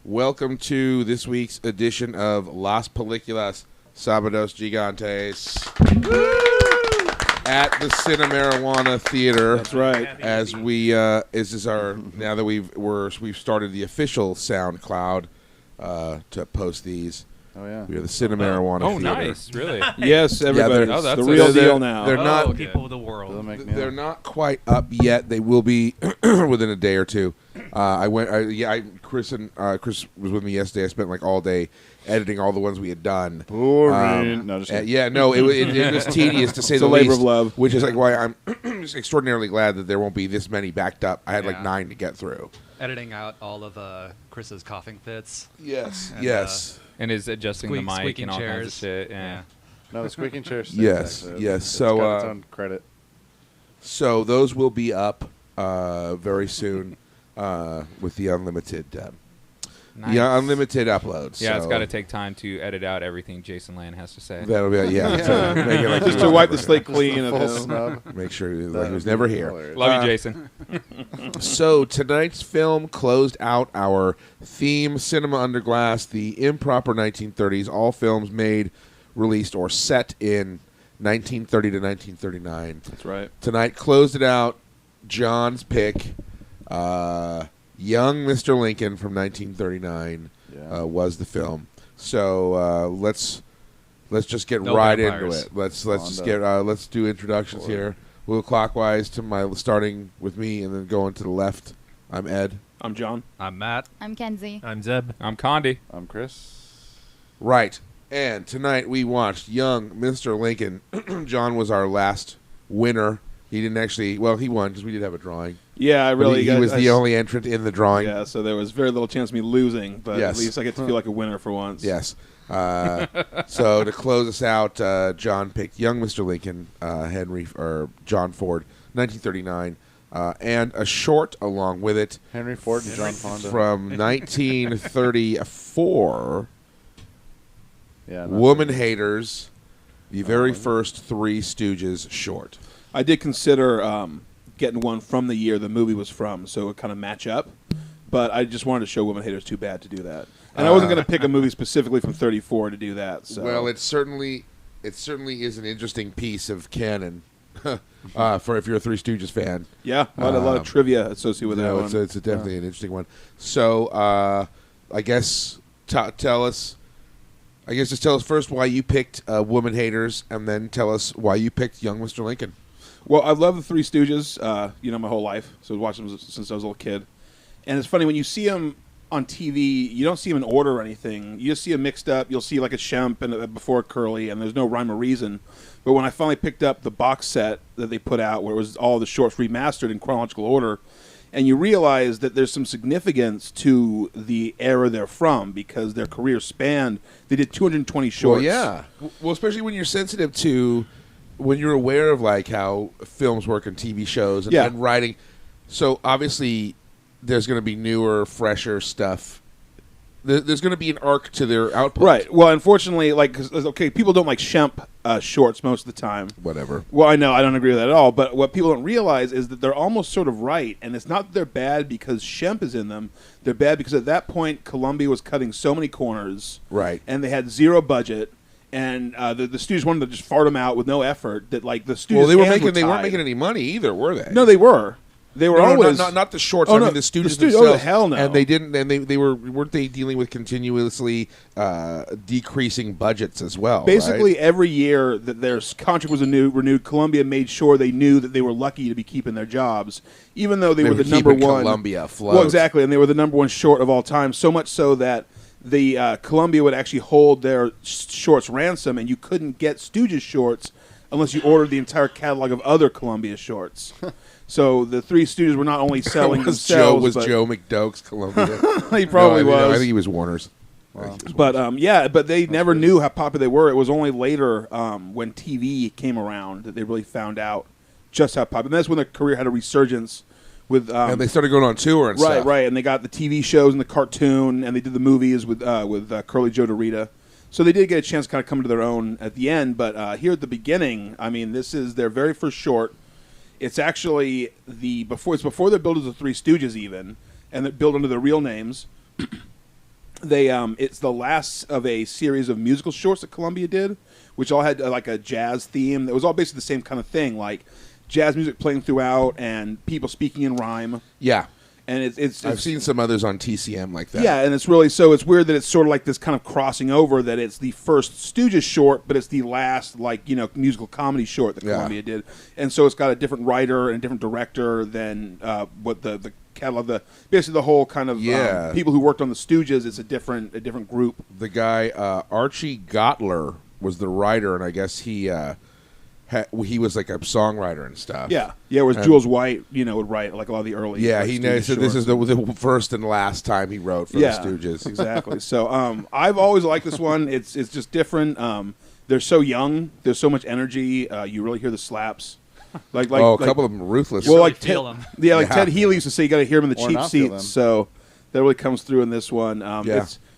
Welcome to this week's edition of Las Películas Sábados Gigantes at the Cinemarijuana Theater. That's right. As we, this is our now that we've started the official SoundCloud to post these. Oh yeah, we are the Cinemarijuana Theater. Oh, nice! Really? Yes, everybody. Yeah, it's the real deal now. They're not people of the world. They're not quite up yet. They will be within a day or two. Chris was with me yesterday. I spent like all day editing all the ones we had done. Boring. No, just it was tedious to say the labor least. of love. Which is like why I'm just extraordinarily glad that there won't be this many backed up. I had like 9 to get through. Editing out all of Chris's coughing fits. Yes, and, yes. And is adjusting the mic and all chairs. kinds of shit. Yeah. No, the squeaking chair. Sticks, Yes, actually. yes. It's So, got its own credit. So those will be up very soon with the unlimited. Nice. The unlimited uploads. Yeah, so it's got to take time to edit out everything Jason Land has to say. That'll be to make it like Just to wipe the slate clean of Full him. snub. make sure like he was never here. Hilarious. Love you, Jason. So tonight's film closed out our theme Cinema Under Glass, the improper 1930s, all films made, released, or set in 1930 to 1939. That's right. Tonight closed it out. John's pick, Young Mr. Lincoln from 1939 was the film. So let's just get right vampires. into it. Let's do introductions here. We'll go clockwise to starting with me and then going to the left. I'm Ed. I'm John. I'm Matt. I'm Kenzie. I'm Zeb. I'm Condi. I'm Chris. Right. And tonight we watched Young Mr. Lincoln. John was our last winner. He didn't actually. Well, he won because we did have a drawing. Yeah, I really. He was the only entrant in the drawing. Yeah, so there was very little chance of me losing, but Yes. at least I get to feel like a winner for once. Yes. So to close us out, John picked Young Mr. Lincoln, John Ford, 1939, and a short along with it Henry Ford and John Fonda. from 1934. Yeah. Woman Haters, the very first Three Stooges short. I did consider getting one from the year the movie was from, so it would kind of match up. But I just wanted to show Woman Haters too bad to do that, and I wasn't going to pick a movie specifically from '34 to do that. So. Well, it certainly is an interesting piece of canon for if you're a Three Stooges fan. Yeah, a lot of trivia associated with that one. It's definitely an interesting one. So I guess tell us first why you picked Woman Haters, and then tell us why you picked Young Mr. Lincoln. Well, I've loved the Three Stooges, my whole life. So I was watching them since I was a little kid. And it's funny, when you see them on TV, you don't see them in order or anything. You just see them mixed up. You'll see like a Shemp and before Curly, and there's no rhyme or reason. But when I finally picked up the box set that they put out, where it was all the shorts remastered in chronological order, and you realize that there's some significance to the era they're from, because their career spanned. They did 220 shorts. Well, yeah. Well, especially when you're sensitive to, when you're aware of like how films work and TV shows and writing. So obviously, there's going to be newer, fresher stuff. There's going to be an arc to their output. Right. Well, unfortunately, people don't like Shemp shorts most of the time. Whatever. Well, I know. I don't agree with that at all. But what people don't realize is that they're almost sort of right. And it's not that they're bad because Shemp is in them. They're bad because at that point, Columbia was cutting so many corners. Right. And they had zero budget. And the studios wanted to just fart them out with no effort. That like the studios. Well, they weren't weren't making any money either, were they? No, they were. They were always not the shorts. Oh, I no, mean the studios the themselves. Oh, hell no! And they didn't. And they weren't they dealing with continuously decreasing budgets as well. Basically, right? every year that their contract was renewed, Columbia made sure they knew that they were lucky to be keeping their jobs, even though they were the number one. Columbia afloat. Well, exactly, and they were the number one short of all time. So much so that the Columbia would actually hold their shorts ransom, and you couldn't get Stooges shorts unless you ordered the entire catalog of other Columbia shorts. So the Three Stooges were not only selling themselves. Was Joe McDoak's Columbia? He probably was. I think he was Warner's. Wow. But they never knew how popular they were. It was only later when TV came around that they really found out just how popular. And that's when their career had a resurgence. And they started going on tour and stuff. Right, and they got the TV shows and the cartoon, and they did the movies with Curly Joe DeRita. So they did get a chance to kind of come to their own at the end. But here at the beginning, I mean, this is their very first short. It's actually before they're billed as the Three Stooges even, and they're billed under their real names. It's the last of a series of musical shorts that Columbia did, which all had like a jazz theme. That was all basically the same kind of thing, like jazz music playing throughout and people speaking in rhyme. Yeah. And it's I've seen some others on TCM like that. Yeah, and it's really it's weird that it's sort of like this kind of crossing over, that it's the first Stooges short, but it's the last musical comedy short that Columbia did, and so it's got a different writer and a different director than what the catalog, basically the whole kind of people who worked on the Stooges. It's a different group. The guy Archie Gottler was the writer, and I guess he was like a songwriter and stuff. Yeah. Whereas Jules White, would write like a lot of the early. Yeah, he knows. So this is the first and last time he wrote for the Stooges. Exactly. So I've always liked this one. It's just different. They're so young. There's so much energy. You really hear the slaps. A couple of them are ruthless. Well, like feel them. Yeah, Ted Healy used to say you got to hear them in the Or cheap not feel them. seats. So that really comes through in this one.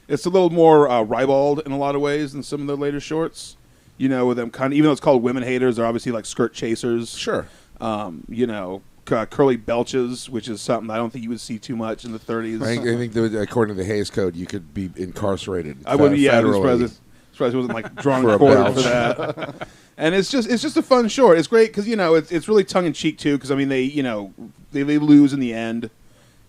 It's a little more ribald in a lot of ways than some of the later shorts. With them kind of, even though it's called Women Haters, they're obviously like skirt chasers. Sure. Curly belches, which is something I don't think you would see too much in the 30s. I think that according to the Hays Code, you could be incarcerated. I wouldn't. Yeah, I'm federally. surprised it wasn't like drawn For a and quartered belch. for that. And it's just a fun short. It's great because it's really tongue in cheek too. Because I mean they lose in the end,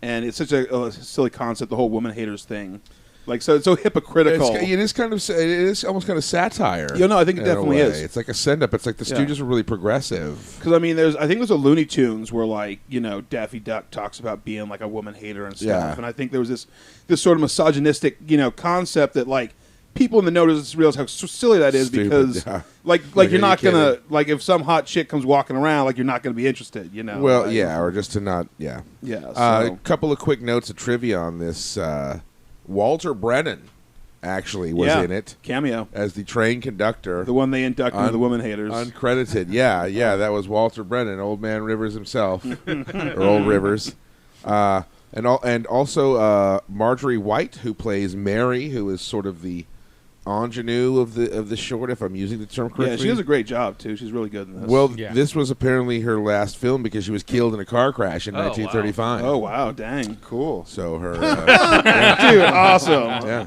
and it's such a silly concept, the whole woman haters thing. Like it's so hypocritical. It is almost kind of satire. I think it definitely is. It's like a send up. It's like the Stooges were really progressive. Because I mean, I think there's a Looney Tunes where Daffy Duck talks about being like a woman hater and stuff. Yeah. And I think there was this sort of misogynistic concept that people in the know just realize how silly that is. Stupid, Because you're not gonna if some hot chick comes walking around you're not gonna be interested. Well, or just to not. Yeah. Yeah. A couple of quick notes of trivia on this. Walter Brennan actually was in it. Cameo. As the train conductor. The one they inducted into the women haters. Uncredited. Yeah, that was Walter Brennan, Old Man Rivers himself. Or Old Rivers. And also Marjorie White, who plays Mary, who is sort of the ingenue of the short, if I'm using the term correctly. Yeah, she does a great job, too. She's really good in this. Well, this was apparently her last film because she was killed in a car crash in 1935. Wow. Oh, wow. Dang. Cool. So her... Dude, awesome. Yeah.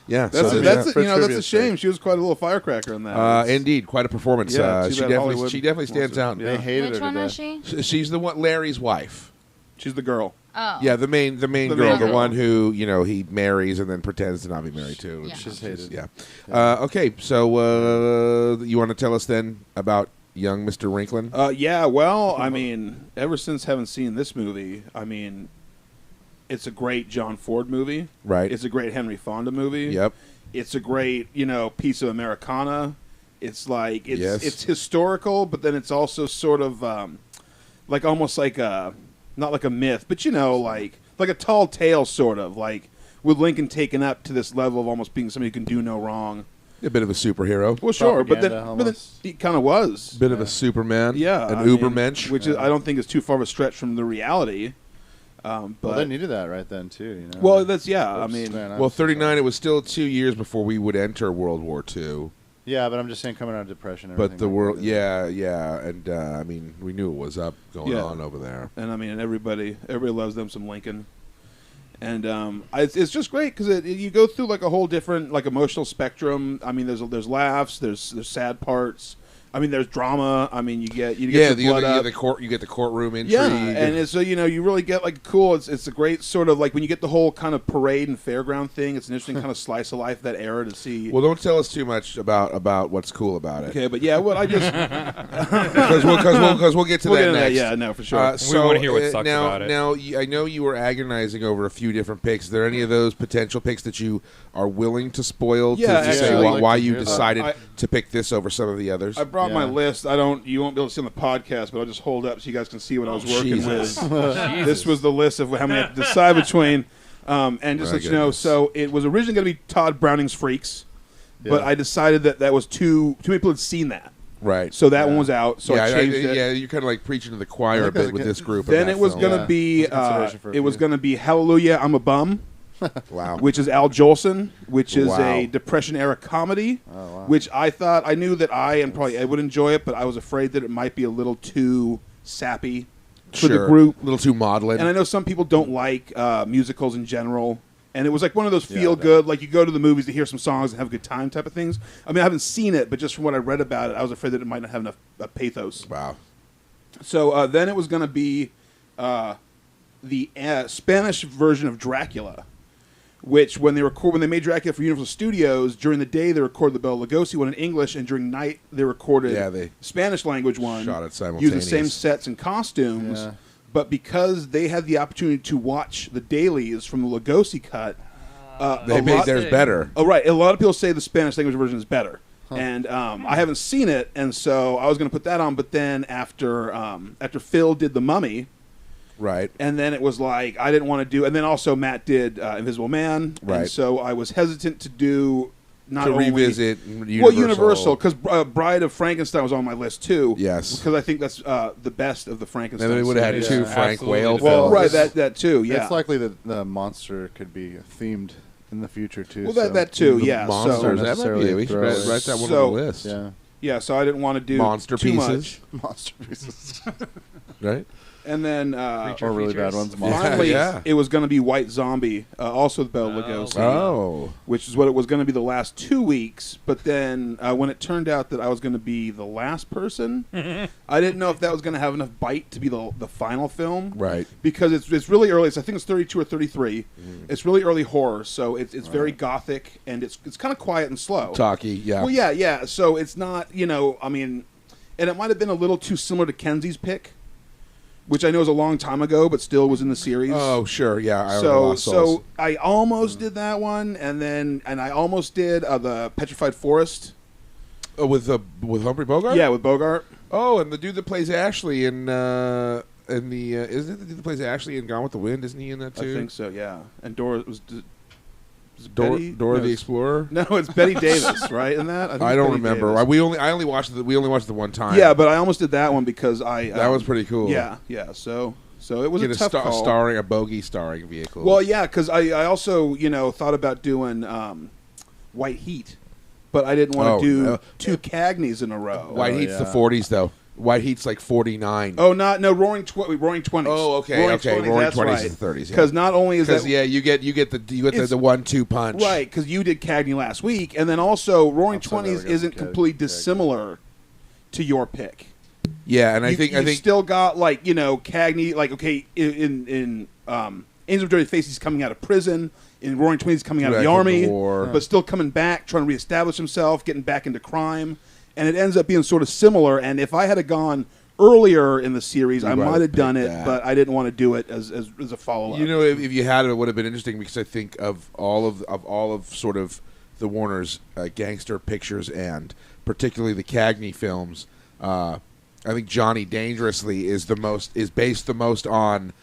Yeah. That's trivia a shame. She was quite a little firecracker in that. Indeed. Quite a performance. Yeah, she definitely stands out. They hated Which her one to was death. she? She's the one, Larry's wife. She's the girl. Oh. Yeah, the main girl, girl. the one who he marries and then pretends to not be married to. Yeah. She's hated. Yeah. Okay, so you want to tell us then about young Mr. Rinklin? Well, I mean, ever since having seen this movie, I mean, it's a great John Ford movie. Right. It's a great Henry Fonda movie. Yep. It's a great, piece of Americana. It's like it's Yes. historical, but then it's also sort of almost like a not like a myth, but like a tall tale sort of, with Lincoln taken up to this level of almost being somebody who can do no wrong. A bit of a superhero. Well, sure, but then almost. he kind of was. Bit of a Superman. Yeah, An I mean, Ubermensch. which is, I don't think is too far of a stretch from the reality. But Well, they needed that right then too. well, that's I Oops, mean, man, Well, 39, it was still 2 years before we would enter World War II. yeah, but I'm just saying, coming out of depression. And But everything the like world, that. yeah. And, I mean, we knew it was up going on over there. and I mean, everybody loves them some Lincoln, and it's just great because you go through a whole different emotional spectrum. I mean, there's laughs, there's sad parts. I mean, there's drama. I mean, you get your blood up. You get the courtroom intrigue. Yeah, and so you really get cool. It's a great sort of when you get the whole kind of parade and fairground thing. It's an interesting kind of slice of life of that era to see. Well, don't tell us too much about what's cool about it. Okay, but yeah, well, I just because we'll get to we'll that get into next. that. Yeah, no, for sure. We wanna hear what sucks now, about it. Now, I know you were agonizing over a few different picks. Are there any of those potential picks that you are willing to spoil? Yeah, to say actually, why I'd like to you hear that. decided to pick this over some of the others? I brought my Yeah. list. You won't be able to see on the podcast, but I'll just hold up so you guys can see what I was working Jesus. with. This was the list of how many I had to decide between. And just My let you know, goodness. so it was originally going to be Todd Browning's Freaks, but Yeah. I decided that was too many people had seen that. Right. So that one was out. So I changed it. Yeah, you're kind of like preaching to the choir I a think that's bit with a good- this group. Then and it that was film. going to Yeah. be Consideration for a it was few. going to be Hallelujah, I'm a Bum, Wow. which is Al Jolson, which is Wow. a Depression era comedy, Oh, wow. which I knew that I and probably Ed would enjoy it, but I was afraid that it might be a little too sappy for the Sure. group. A little too maudlin. And I know some people don't like musicals in general, And it was like one of those feel-good, like you go to the movies to hear some songs and have a good time type of things. I mean, I haven't seen it, but just from what I read about it, I was afraid that it might not have enough pathos. Wow. So then it was going to be the Spanish version of Dracula, which when they made Dracula for Universal Studios, during the day they recorded the Bela Lugosi one in English, and during night they recorded the Spanish language one. Shot it simultaneous. Using the same sets and costumes. Yeah. But because they had the opportunity to watch the dailies from the Lugosi cut, they made theirs better. Oh, right. A lot of people say the Spanish language version is better. Huh. And I haven't seen it, and so I was going to put that on. But then after Phil did The Mummy, right, and then it was like I didn't want to do, and then also Matt did Invisible Man, right. And so I was hesitant to do. Not to only, revisit Universal. Well, Universal, because Bride of Frankenstein was on my list too. Yes, because I think that's the best of the Frankenstein. And they would have had two Frank Whale films. Well, right, that too. Yeah, it's likely that the monster could be themed in the future too. Well, that too. Yeah, monsters. So, that might be. We should write that one on the list. Yeah, yeah. So I didn't want to do monster too pieces. Much. Monster pieces. Right. And then or really bad ones. Finally, it was going to be White Zombie, also the Bela Lugosi, which is what it was going to be the last 2 weeks. But then when it turned out that I was going to be the last person, I didn't know if that was going to have enough bite to be the final film, right? Because it's really early. I think it's 32 or 33. It's really early horror, so it's very gothic and it's kind of quiet and slow. Talky, yeah. Well, yeah. So it's not, I mean, and it might have been a little too similar to Kenzie's pick, which I know is a long time ago, but still was in the series. Oh, sure, yeah. So I almost did that one, and I almost did the Petrified Forest. Oh, with Humphrey Bogart? Yeah, with Bogart. Oh, and the dude that plays Ashley in the isn't it the dude that plays Ashley in Gone with the Wind? Isn't he in that too? I think so. Yeah, and Dora was. Dora the Explorer? No, it's Betty Davis, right? In that, I don't remember. I only watched it the one time. Yeah, but I almost did that one because that was pretty cool. Yeah. So it was a tough call. A bogey starring vehicle. Well, yeah, because I also thought about doing White Heat, but I didn't want to do two Cagneys in a row. White Heat's the 40s though. White Heat's like 49. Oh, Roaring 20s. Oh, okay, Roaring 20s is the 30s. Because not only is that you get the 1-2 punch. Right, because you did Cagney last week, and then also Roaring 20s isn't completely dissimilar to your pick. Yeah, and I think still got Cagney, in Angels with Dirty Faces he's coming out of prison. In Roaring 20s he's coming out of the army, but still coming back, trying to reestablish himself, getting back into crime. And it ends up being sort of similar. And if I had gone earlier in the series, I might have done it, but I didn't want to do it as a follow-up. If you had it would have been interesting because I think of all of sort of the Warner's gangster pictures and particularly the Cagney films. I think Johnny Dangerously is based the most on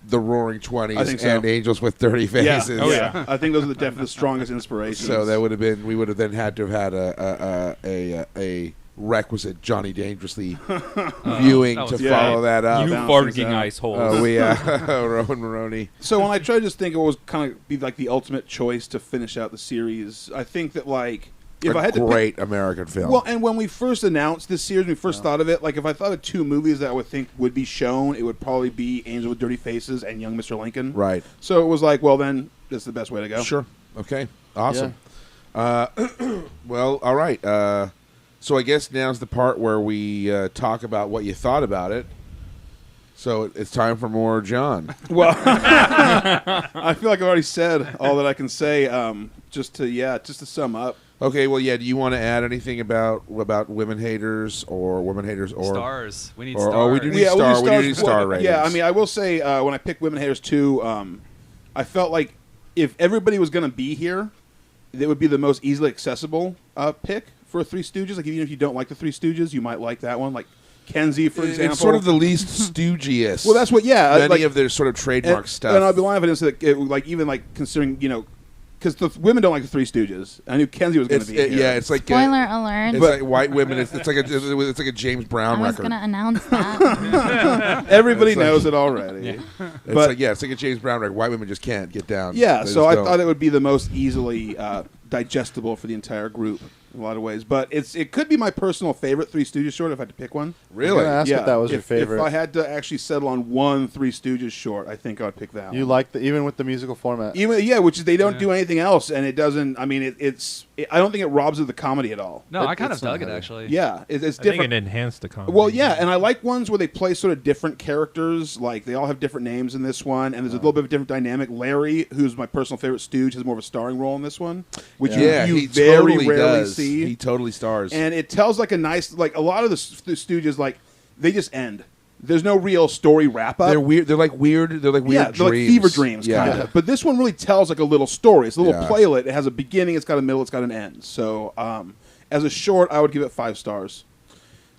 the Roaring 20s and Angels with Dirty Faces. Yeah. Oh, yeah. I think those are definitely the strongest inspirations. So that would have been, we would have then had to have had a requisite Johnny Dangerously viewing to follow that up. You farting ice holes. Oh, yeah. Rowan Maroney. So when I tried to just think it was kind of be like the ultimate choice to finish out the series, I think that if I had to great American film. Well, and when we first announced this series, when we first thought of it, if I thought of two movies that I would think would be shown, it would probably be Angel with Dirty Faces and Young Mr. Lincoln. Right. So it was well, then that's the best way to go. Sure. Okay. Awesome. Yeah. Well, all right. So I guess now's the part where we talk about what you thought about it. So it's time for more John. Well, I feel like I've already said all that I can say. Just to sum up. Okay, well, yeah. Do you want to add anything about women haters or stars? We need stars. Oh, we do need stars. We do need star ratings. Yeah, I mean, I will say when I picked Women Haters 2, I felt like if everybody was going to be here, it would be the most easily accessible pick for Three Stooges. Even if you don't like the Three Stooges, you might like that one. Like Kenzie, for example. It's sort of the least Stoogiest. Well, that's what. Yeah, many of their sort of trademark stuff. And I'd be lying if I didn't say that. Even considering because the women don't like the Three Stooges. I knew Kenzie was going to be here. Yeah, it's like spoiler alert. It's like white women. It's like a James Brown record. I was going to announce that. Everybody knows it already. Yeah. It's like a James Brown record. White women just can't get down. Yeah, so I thought it would be the most easily digestible for the entire group. in a lot of ways. But it could be my personal favorite Three Stooges short if I had to pick one. Really? I asked if that was your favorite. If I had to actually settle on one Three Stooges short, I think I would pick that one. You like even with the musical format? Which is they don't do anything else, and it doesn't. I mean, I don't think it robs of the comedy at all. No, I kind of dug it actually. Yeah, it's I different. think it enhanced the comedy. Well, yeah, and I like ones where they play sort of different characters. Like they all have different names in this one, and there's a little bit of a different dynamic. Larry, who's my personal favorite Stooge, has more of a starring role in this one, which you he very totally rarely does. see. He totally stars, and it tells like a nice, like a lot of the Stooges, like they just end. There's no real story wrap up. They're weird. They're like weird. They're like weird. Yeah, they're like fever dreams, kind of. But this one really tells like a little story. It's a little playlet. It has a beginning. It's got a middle. It's got an end. So, as a short, I would give it 5 stars.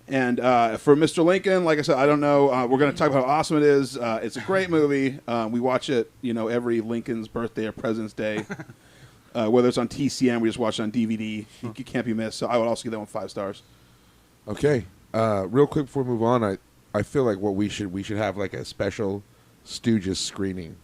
And for Mr. Lincoln, like I said, I don't know. We're going to talk about how awesome it is. It's a great movie. We watch it, every Lincoln's birthday or President's Day. Whether it's on TCM, we just watch it on DVD. You can't be missed. So I would also give that one 5 stars. Okay. Real quick before we move on, I feel like what we should have like a special Stooges screening.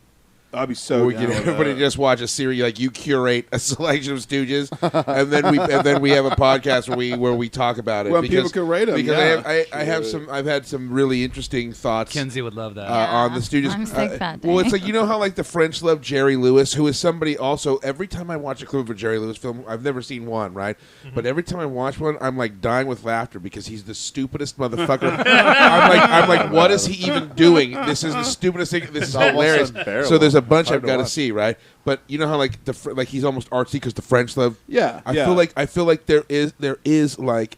I'd be so. We get everybody to just watch a series. Like you curate a selection of Stooges, and then we have a podcast where we talk about it. Well, people can rate them. Because I've had some really interesting thoughts. Kinsey would love that on the Stooges. I'm sick that day. Well, it's like how like the French love Jerry Lewis, who is somebody also. Every time I watch a clip of a Jerry Lewis film, I've never seen one, right? Mm-hmm. But every time I watch one, I'm like dying with laughter because he's the stupidest motherfucker. I'm like, what is he even doing? This is the stupidest thing. This is hilarious. So there's a bunch I've got to see, right? But you know how like he's almost artsy because the French love. Yeah, I feel like there is like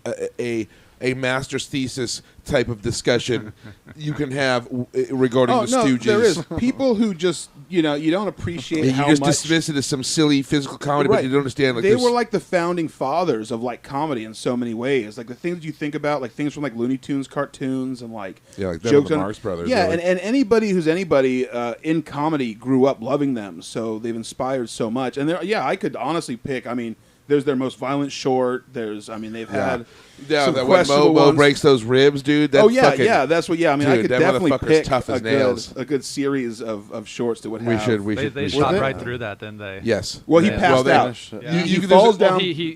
a master's thesis type of discussion you can have regarding the Stooges. There is people who just you don't appreciate how much. You much just dismiss it as some silly physical comedy, right. but you don't understand. Like, they were like the founding fathers of like comedy in so many ways. Like the things you think about, like things from like Looney Tunes cartoons and like jokes on the Marx Brothers. Yeah, and anybody who's anybody in comedy grew up loving them, so they've inspired so much. And I could honestly pick. I mean, there's their most violent short. They've had. Yeah, some that when Mo breaks those ribs, dude. That's what. Yeah, I mean, I could definitely pick tough as nails. A good series of shorts that would have. They shot right through that, didn't they? Yes. Well, he passed out. He falls down. He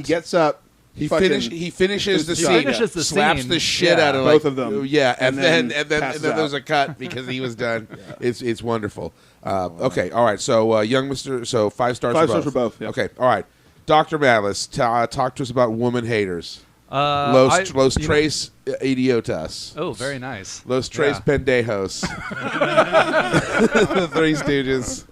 gets up. He finishes the scene. Slaps the shit out of both of them. Yeah, and then there's a cut because he was done. It's wonderful. Okay, all right. So young Mr. So 5 stars. 5 stars for both. Yeah. Okay, all right. Dr. Malice, talk to us about woman haters. Los tres idiotas. Oh, very nice. Los tres pendejos. The Three Stooges.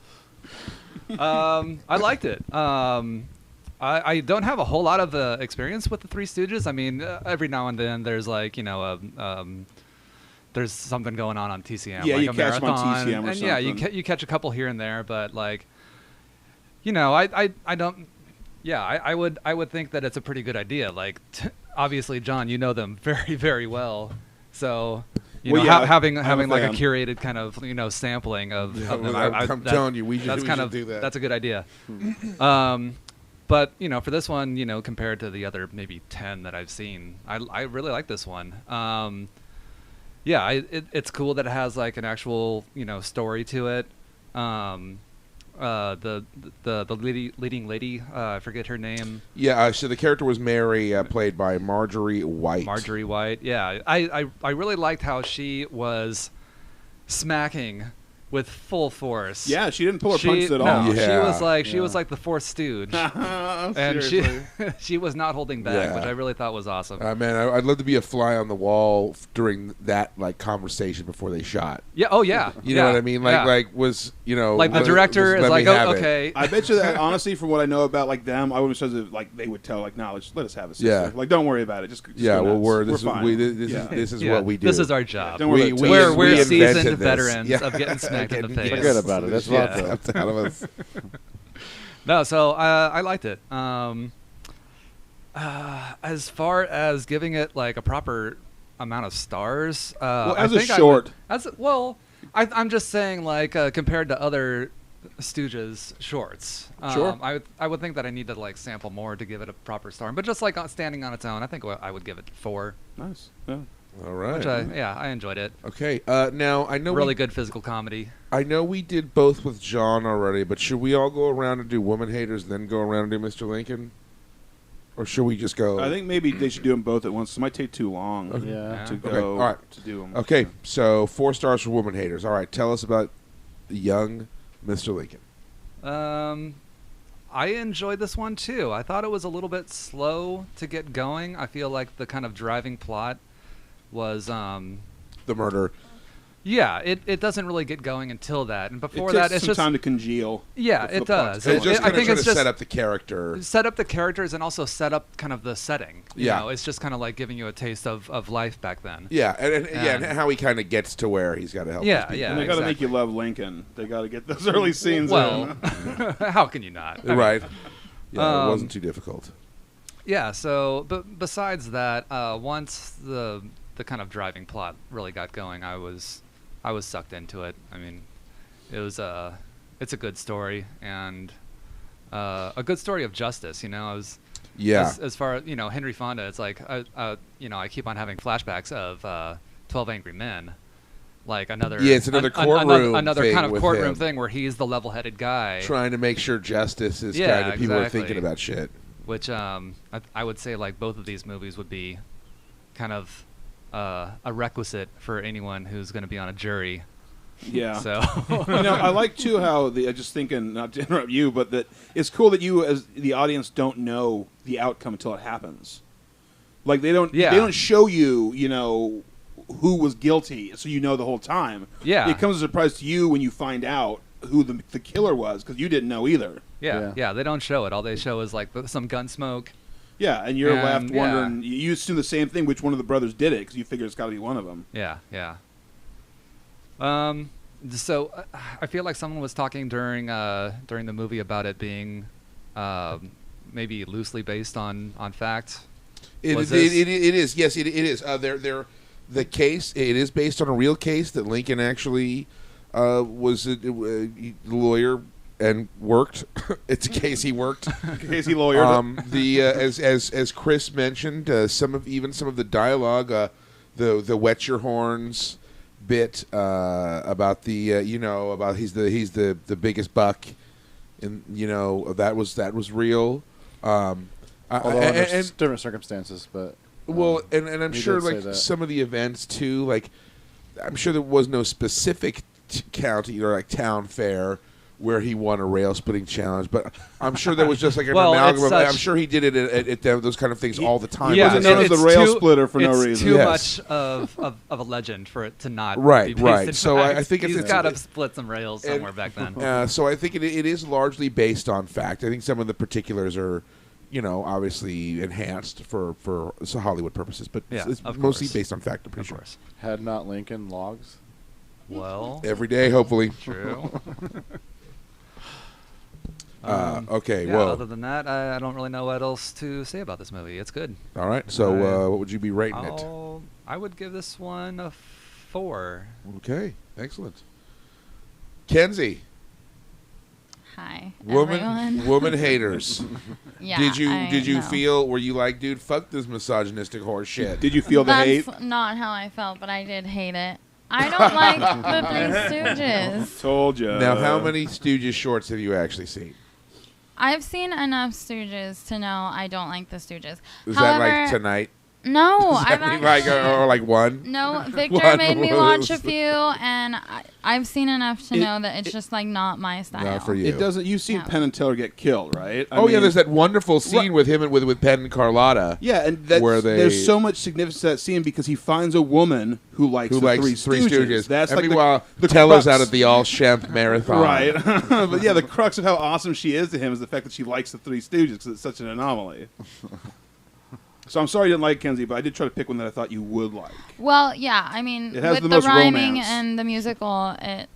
I liked it. I don't have a whole lot of experience with the Three Stooges. I mean, every now and then there's like there's something going on TCM. Yeah, like you a catch them on marathon, TCM or and something. you catch a couple here and there, but like, I don't. Yeah, I would think that it's a pretty good idea. Like, obviously, John, you know them very, very well. So, having like a curated kind of sampling of them. I'm telling you, we should do that. That's a good idea. But for this one, compared to the other maybe 10 that I've seen, I really like this one. It's cool that it has like an actual story to it. The leading lady, I forget her name. Yeah, so the character was Mary, played by Marjorie White. Marjorie White, yeah. I really liked how she was smacking with full force. Yeah, she didn't pull her punches at all. No, she was like the fourth stooge, and she was not holding back, which I really thought was awesome. Man, I'd love to be a fly on the wall during that like conversation before they shot. Yeah. Oh yeah. You know what I mean? Like the director is like, oh, okay. I bet you that honestly, from what I know about like them, I would have said like they would tell like, no, let us have a sister. Yeah. Like, don't worry about it. Just we're fine. This is what we do. This is our job. Don't worry. We're seasoned veterans of getting smacked in the face. Forget about it. That's out of us. No, so I liked it. As far as giving it like a proper amount of stars, as a short, I'm just saying like compared to other Stooges shorts. Sure. I would think that I need to like sample more to give it a proper star, but just like standing on its own, I think I would give it 4. Nice. Yeah. All right. Which I enjoyed it. Okay. Now I know really good physical comedy. I know we did both with John already, but should we all go around and do woman haters, then go around and do Mr. Lincoln? Or should we just go? I think maybe they should do them both at once. It might take too long Yeah. to go Okay, all right. to do them. Okay, so 4 stars for woman haters. All right, tell us about the young Mr. Lincoln. I enjoyed this one too. I thought it was a little bit slow to get going. I feel like the kind of driving plot was The murder. yeah, it doesn't really get going until that, and before It that, takes it's some just time to congeal. yeah, the it plot. does. It's just I kind of think trying it's to just set up the character. set up the characters and also set up kind of the setting. You Yeah. know, it's just kind of like giving you a taste of life back then. Yeah, and how he kind of gets to where he's got to help. Yeah, these yeah. And they got to make exactly. you love Lincoln. They got to get those early scenes Well, in. how can you not? people. Right. Yeah, it wasn't Um, too difficult. Yeah. So, but besides that, once the kind of driving plot really got going, I was sucked into it. I mean, it's a good story and a good story of justice. You know, I was Yeah. as far as Henry Fonda. It's like I keep on having flashbacks of 12 Angry Men. Like another Yeah, it's another courtroom another thing kind of with courtroom him. thing where he's the level-headed guy. Trying to make sure justice is Yeah, kind of people are exactly. thinking about shit. Which I would say like both of these movies would be kind of a requisite for anyone who's going to be on a jury. Yeah. So I like too how just thinking, not to interrupt you, but that it's cool that you as the audience don't know the outcome until it happens. Like they don't show you, who was guilty, so the whole time. Yeah. It comes as a surprise to you when you find out who the killer was, because you didn't know either. yeah, they don't show it. All they show is like some gun smoke. Yeah, and you're And, left yeah. wondering. You assume the same thing, which one of the brothers did it, because you figure it's got to be one of them. Yeah. So I feel like someone was talking during the movie about it being maybe loosely based on fact. It Was is. this- It is. Yes, it is. The case. It is based on a real case that Lincoln actually was a lawyer and worked. It's a case he worked. Casey lawyer. As Chris mentioned, some of the dialogue, the wet your horns bit about the about he's the biggest buck, and that was real. Although under different circumstances, but and I'm he sure did say like that. some of the events too, like I'm sure there was no specific county or like town fair where he won a rail splitting challenge, but I'm sure there was just like an Well, amalgam. it's I'm such- sure he did it at those kind of things all the time. Yeah, wasn't known as the it's rail too- splitter for no it's reason. too Yes. much of a legend for it to not Right, be based right. in So I fact. think he's it's- got to split some rails somewhere back then. So I think it is largely based on fact. I think some of the particulars are, obviously enhanced for Hollywood purposes, but Yeah, it's of mostly course. based on fact. I'm pretty Of sure. course. had not Lincoln logs. Well, Every day, hopefully. true. Okay. Yeah, Well. other than that, I don't really know what else to say about this movie. It's good. All right. So what would you be rating it? I would give this one a 4. Okay. Excellent. Kenzie, Hi, everyone. woman haters. Yeah, did you I know. feel? Were you like, dude, fuck this misogynistic horse shit? Did you feel the hate? That's not how I felt, but I did hate it. I don't like the Three Stooges. Told you. Now, how many Stooges shorts have you actually seen? I've seen enough Stooges to know I don't like the Stooges. Is However, that like tonight? No, Is that I've like actually, or like one? no. Victor One made me was- watch a few, and I've seen enough to know that it's just like not my style. Not for you. It doesn't. You've seen No. Penn and Teller get killed, right? I Oh yeah, mean- there's that wonderful scene Right. with him and with Penn and Carlotta. Yeah, and that's, where they- there's so much significance to that scene because he finds a woman who likes Who the likes Three Stooges. That's and like meanwhile, the Teller's crux. out at the All Shemp Marathon. Right. But yeah, the crux of how awesome she is to him is the fact that she likes the Three Stooges because it's such an anomaly. So I'm sorry you didn't like Kenzie, but I did try to pick one that I thought you would like. Well, yeah. I mean, It has with the the most rhyming romance. and the musical, it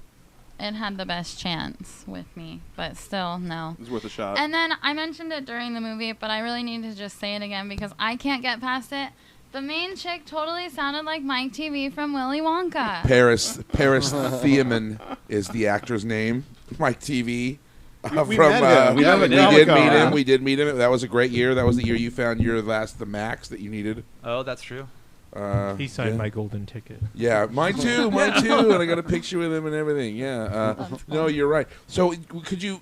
had the best chance with me, but still, no. It's worth a shot. And then I mentioned it during the movie, but I really need to just say it again because I can't get past it. The main chick totally sounded like Mike TV from Willy Wonka. Paris Theoman is the actor's name. Mike TV. We met him. We Yeah, did at meet Comic-Con. him. We did meet him. That was a great year. That was the year you found the max that you needed. Oh, that's true. He signed yeah. my golden ticket. Yeah, mine too, and I got a picture with him and everything. Yeah, no, you're right. So could you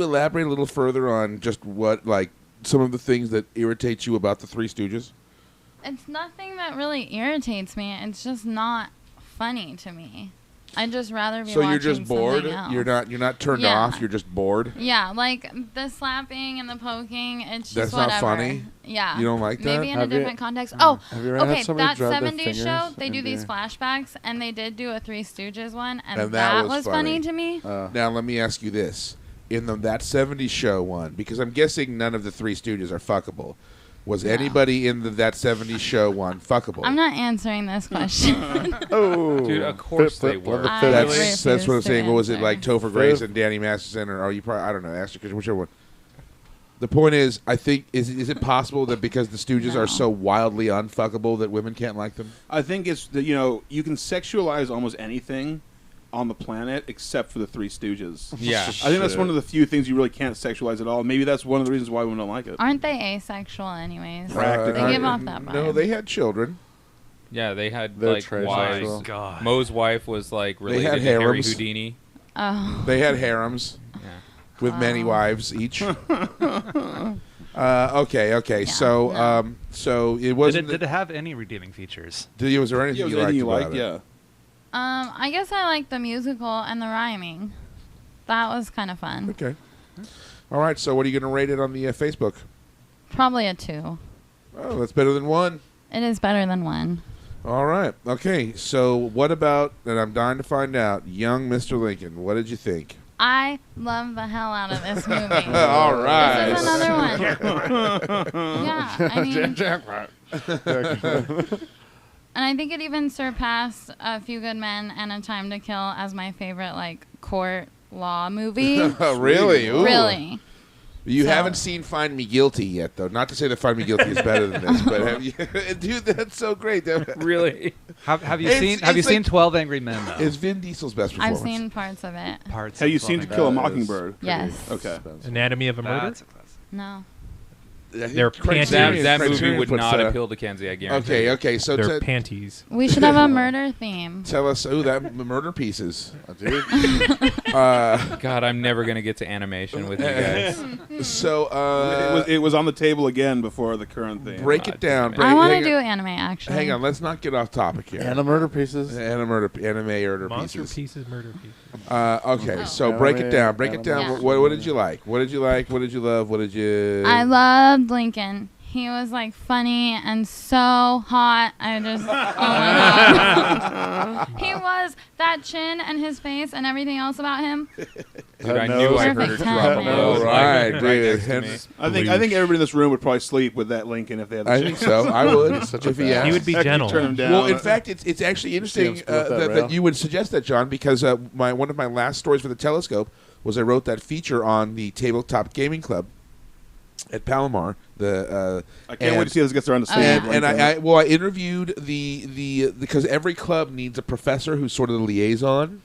elaborate a little further on just what like some of the things that irritate you about the Three Stooges? It's nothing that really irritates me. It's just not funny to me. I'd just rather be So watching you're just bored? something else. You're not turned off, you're just bored? Yeah, like the slapping and the poking, it's just That's whatever. not funny? Yeah. You don't like that? Maybe in a different context. Oh, have you ever okay, had somebody that drive their 70s fingers show, they do into these your- flashbacks, and they did do a Three Stooges one, and And that was funny to me. Now, let me ask you this. In that 70s show one, because I'm guessing none of the Three Stooges are fuckable, was anybody in that 70s show one fuckable? I'm not answering this question. Oh, Dude, of course they were. That's what I'm saying. What was it, like Topher Grace Fifth. and Danny Masterson, or are you probably, I don't know, Ashley Kutcher, whichever one. The point is, I think, is it possible that because the Stooges are so wildly unfuckable that women can't like them? I think it's that you can sexualize almost anything on the planet except for the Three Stooges. Yeah. I think that's one of the few things you really can't sexualize at all. Maybe that's one of the reasons why women don't like it. Aren't they asexual anyways? Practically. They give off that vibe. No, they had children. Yeah, they had They're like trash wives. as well. God. Moe's wife was like They related had to Harry harems. Houdini. Oh. They had harems Yeah. with many Wow. wives each. Okay. So, no. So it wasn't. Did it have any redeeming features? Was there anything Yeah, was you there liked anything you about liked? it? Yeah. I guess I like the musical and the rhyming. That was kind of fun. Okay. All right. So, what are you going to rate it on the Facebook? Probably a 2. Oh, that's better than 1. It is better than 1. All right. Okay. So, what about? And I'm dying to find out. Young Mr. Lincoln. What did you think? I love the hell out of this movie. All right. This is another one. Yeah, I mean, and I think it even surpassed A Few Good Men and A Time to Kill as my favorite, like, court law movie. Really? Ooh. Really. You So- haven't seen Find Me Guilty yet, though. Not to say that Find Me Guilty is better than this, but have you, dude, that's so great. Really? Have you It's- seen it's seen like- 12 Angry Men though? It's Vin Diesel's best I've performance. seen parts of it. Parts. Have of you seen To 12 Kill a Angry Men. Mockingbird? Yes. Okay. Anatomy of a Murder. That's a classic. No. I think They're Criterion- That movie Criterion would puts, not appeal to Kenzie, I guarantee. Okay. So They're panties. We should have a murder theme. tell us, that murder pieces. Dude. God, I'm never going to get to animation with you guys. So, it was on the table again before the current thing. break it down. I want to hang do on- anime, actually. Hang on, let's not get off topic here. And the murder pieces. Anime murder Monster pieces. pieces, murder pieces. Okay, Oh. so break it down. Break it down. Yeah. What did you like? What did you like? What did you love? What did you? I loved Lincoln. He was like funny and so hot. I just, oh my god. He was, that chin and his face and everything else about him. Dude, I knew I heard her Perfect drop a timing. load. All right, Right dude. next to me. I think everybody in this room would probably sleep with that Lincoln if they had the I chance. think so. I would. Such a if he bad- asked. He would be Heck, you gentle. turn him down. Well, in fact, it's actually interesting split that that rail. you would suggest that, John, because one of my last stories for the Telescope was I wrote that feature on the Tabletop Gaming Club at Palomar. I can't wait to see how this gets around to stage. And I interviewed because every club needs a professor who's sort of the liaison,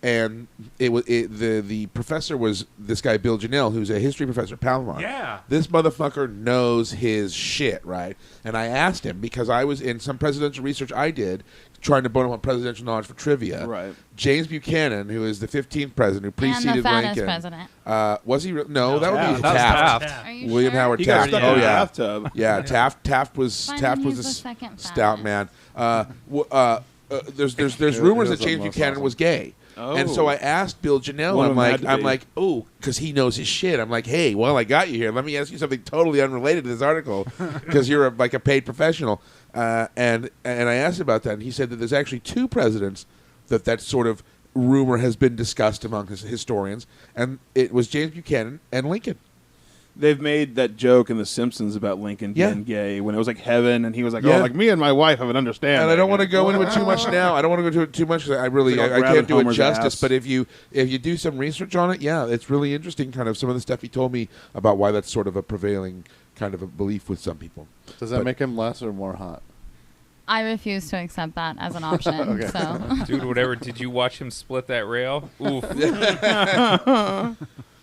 and the professor was this guy Bill Janelle, who's a history professor at Palomar. Yeah. This motherfucker knows his shit, right? And I asked him because I was in some presidential research I did trying to bone up on presidential knowledge for trivia. Right. James Buchanan, who is the 15th president, who preceded And the fattest Lincoln. president. Was he? No, that would be That was Taft. Taft. Are you William sure? Howard He got Taft. stuck Oh in the yeah. bathtub. Yeah, Taft was Finding he's a the second stout fattest. man. There's rumors that James Buchanan was gay, and so I asked Bill Janelle. One of them had to I'm be. like, oh, because he knows his shit. I'm like, hey, well, I got you here. Let me ask you something totally unrelated to this article, because you're like a paid professional. And I asked about that, and he said that there's actually 2 presidents that sort of rumor has been discussed among historians, and it was James Buchanan and Lincoln. They've made that joke in The Simpsons about Lincoln Yeah. being gay when it was like heaven, and he was like, Yeah. "Oh, like me and my wife have an understanding." And I don't want to go into it too much now. I don't want to go into it too much because I really It's like I grabbing can't do it Homer's justice. ass. But if you do some research on it, yeah, it's really interesting. Kind of some of the stuff he told me about why that's sort of a prevailing kind of a belief with some people. Does that But- make him less or more hot? I refuse to accept that as an option. Okay. So Dude, whatever. Did you watch him split that rail? Oof.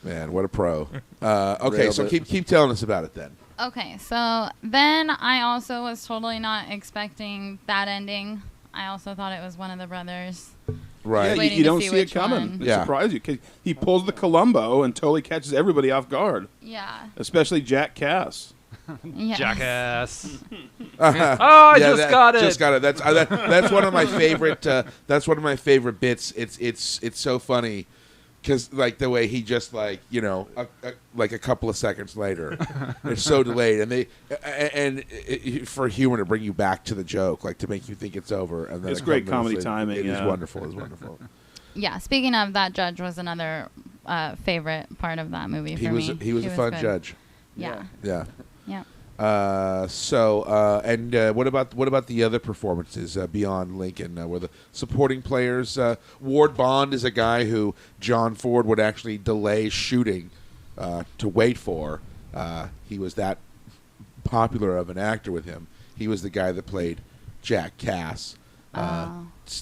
Man, what a pro! Okay, Railed so it. keep telling us about it then. okay, so then I also was totally not expecting that ending. I also thought it was one of the brothers. Right. Yeah, Waiting you to don't see see it which coming. one. It Yeah. surprises you. 'Cause he pulls the Columbo and totally catches everybody off guard, Yeah. especially Jack Cass. Yes. Jackass. Oh, I just got it. Just got it. That's one of my favorite. That's one of my favorite bits. It's so funny because like the way he just like like a couple of seconds later, it's so delayed, and for humor to bring you back to the joke, like to make you think it's over, and then It's great comedy it, timing, It is yeah. wonderful. It's wonderful. Yeah. Speaking of, that judge was another favorite part of that movie for He was me. he was a fun good. judge. Yeah. Yeah. Yeah. What about the other performances beyond Lincoln? Were the supporting players? Ward Bond is a guy who John Ford would actually delay shooting to wait for. He was that popular of an actor with him. He was the guy that played Jack Cass.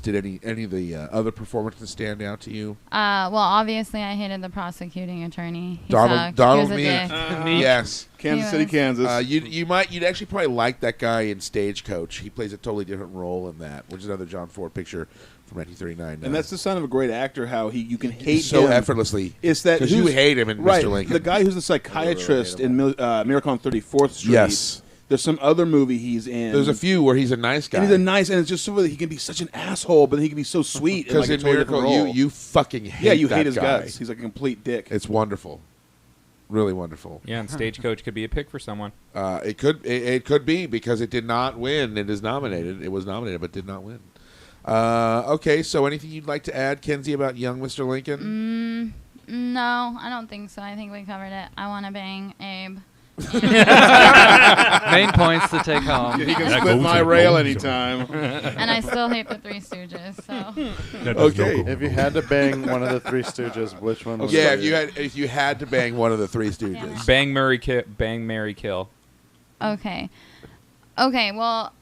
Did any of the other performances stand out to you? Well, obviously, I hated the prosecuting attorney. He Donald sucked. He was a Meek. dick. Yes. Kansas He City, was- Kansas. You'd actually probably like that guy in Stagecoach. He plays a totally different role in that, which is another John Ford picture from 1939. And that's the sign of a great actor, how you can hate so him effortlessly. It's that because you who's- hate him in right, Mr. Lincoln. the guy who's the psychiatrist in Miracle on 34th Street. Yes. There's some other movie he's in. There's a few where he's a nice guy. And he's a nice, and it's just so that he can be such an asshole, but then he can be so sweet. Because like in Miracle, you fucking hate you that hate his guy. guts. He's like a complete dick. It's wonderful, really wonderful. Yeah, and Stagecoach could be a pick for someone. It could be because it did not win. It is nominated. It was nominated, but did not win. Okay, so anything you'd like to add, Kenzie, about young Mr. Lincoln? No, I don't think so. I think we covered it. I want to bang Abe. Main points to take home. He can That split goes my in rail bones. anytime. And I still hate the Three Stooges. So That does Okay. no go. If you had to bang one of the Three Stooges, which one would Yeah, it be? if you had to bang one of the Three Stooges. Damn it. Bang, Mary, kill. okay. Well,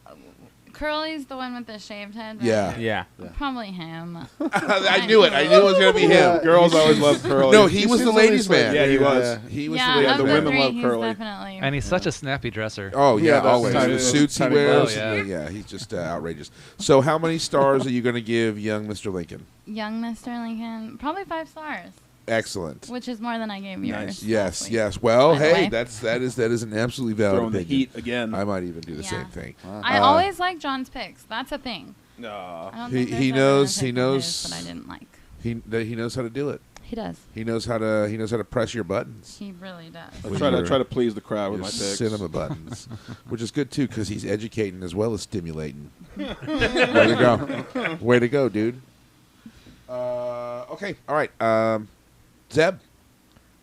Curly's the one with the shaved head. Right? Yeah. Yeah. Probably him. I knew it. I knew it was going to be him. Girls always love Curly. No, he was the ladies' man. Yeah, he was. He was Yeah, the Yeah, of the the women three, love he's Curly. definitely. And he's such a snappy dresser. Oh yeah, Yeah, that's always tiny- the suits he tiny wears. buttons. Yeah, he's just outrageous. So, how many stars are you going to give young Mr. Lincoln? Young Mr. Lincoln, probably 5 stars, Excellent. which is more than I gave yours. Nice. Yes, last yes. Well, By the hey, way. that is an absolutely valid Throwing the opinion. heat again. I might even do the Yeah. same thing. I always like John's picks. That's a thing. No. I don't He- think there's he ever knows- been a he pick of knows- his that I didn't like. He knows how to do it. He does. He knows how to press your buttons. He really does. I try to please the crowd with Your my picks. cinema buttons, which is good too because he's educating as well as stimulating. Way to go! Way to go, dude. Okay, all right. Zeb.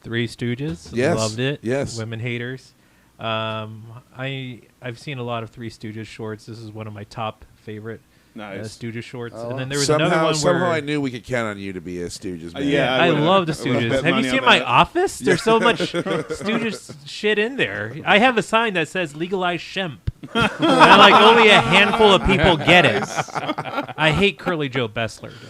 Three Stooges. Yes, Loved it. yes. Women haters. I've seen a lot of Three Stooges shorts. This is one of my top favorite Nice. Stooges shorts. Oh. And then there was another one Somehow where I knew we could count on you to be a Stooges man. yeah, I would've- love the I would've Stooges. bet Have you money seen on my that. office? There's so much Stooges shit in there. I have a sign that says legalize Shemp. And like only a handful of people get it. I hate Curly Joe Bessler. Though.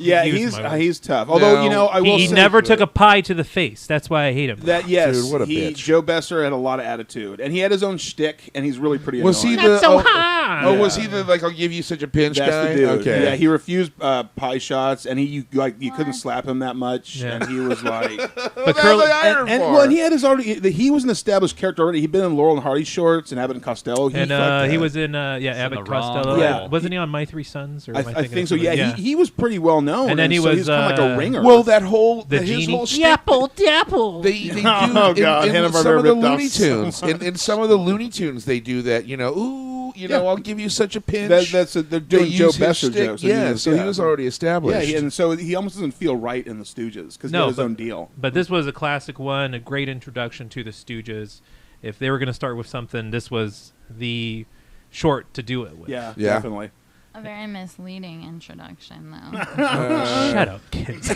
Yeah, He was he's my worst. he's tough. Although Now, I will He say never took a pie to the face. That's why I hate him. that. Yes, Dude, what a bitch. Joe Besser had a lot of attitude, and he had his own shtick, and he's really pretty. Was he annoying. the so oh, high. oh, was he the like I'll give you such a pinch That's guy? the dude. Okay. Yeah, he refused pie shots, and you couldn't slap him that much, Yeah. and he was like, But Curly, and he had his already. He was an established character already. He'd been in Laurel and Hardy shorts and Abbott and Costello. and like he that. was in Abbott the wrong Costello. role. Yeah. Wasn't he on My Three Sons? Or am I thinking think of so. somebody? Yeah, he was pretty well known, And then he so was, he's kind of like a ringer. Well, that whole The his genie. whole shtick, Dapple, dapple. They do Oh, God, in Hanna-Barbera some of the ripped off Looney Tunes. In some of the Looney Tunes, they do that. I'll give you such a pinch. they're They doing Joe use his Besser shtick. jokes. Yeah, so he was already established. Yeah, and so he almost doesn't feel right in the Stooges because he No, had his but- own deal. But this was a classic one, a great introduction to the Stooges. If they were going to start with something, this was the short to do it with. Yeah, Yeah. definitely. A very misleading introduction, though. Shut up, kids.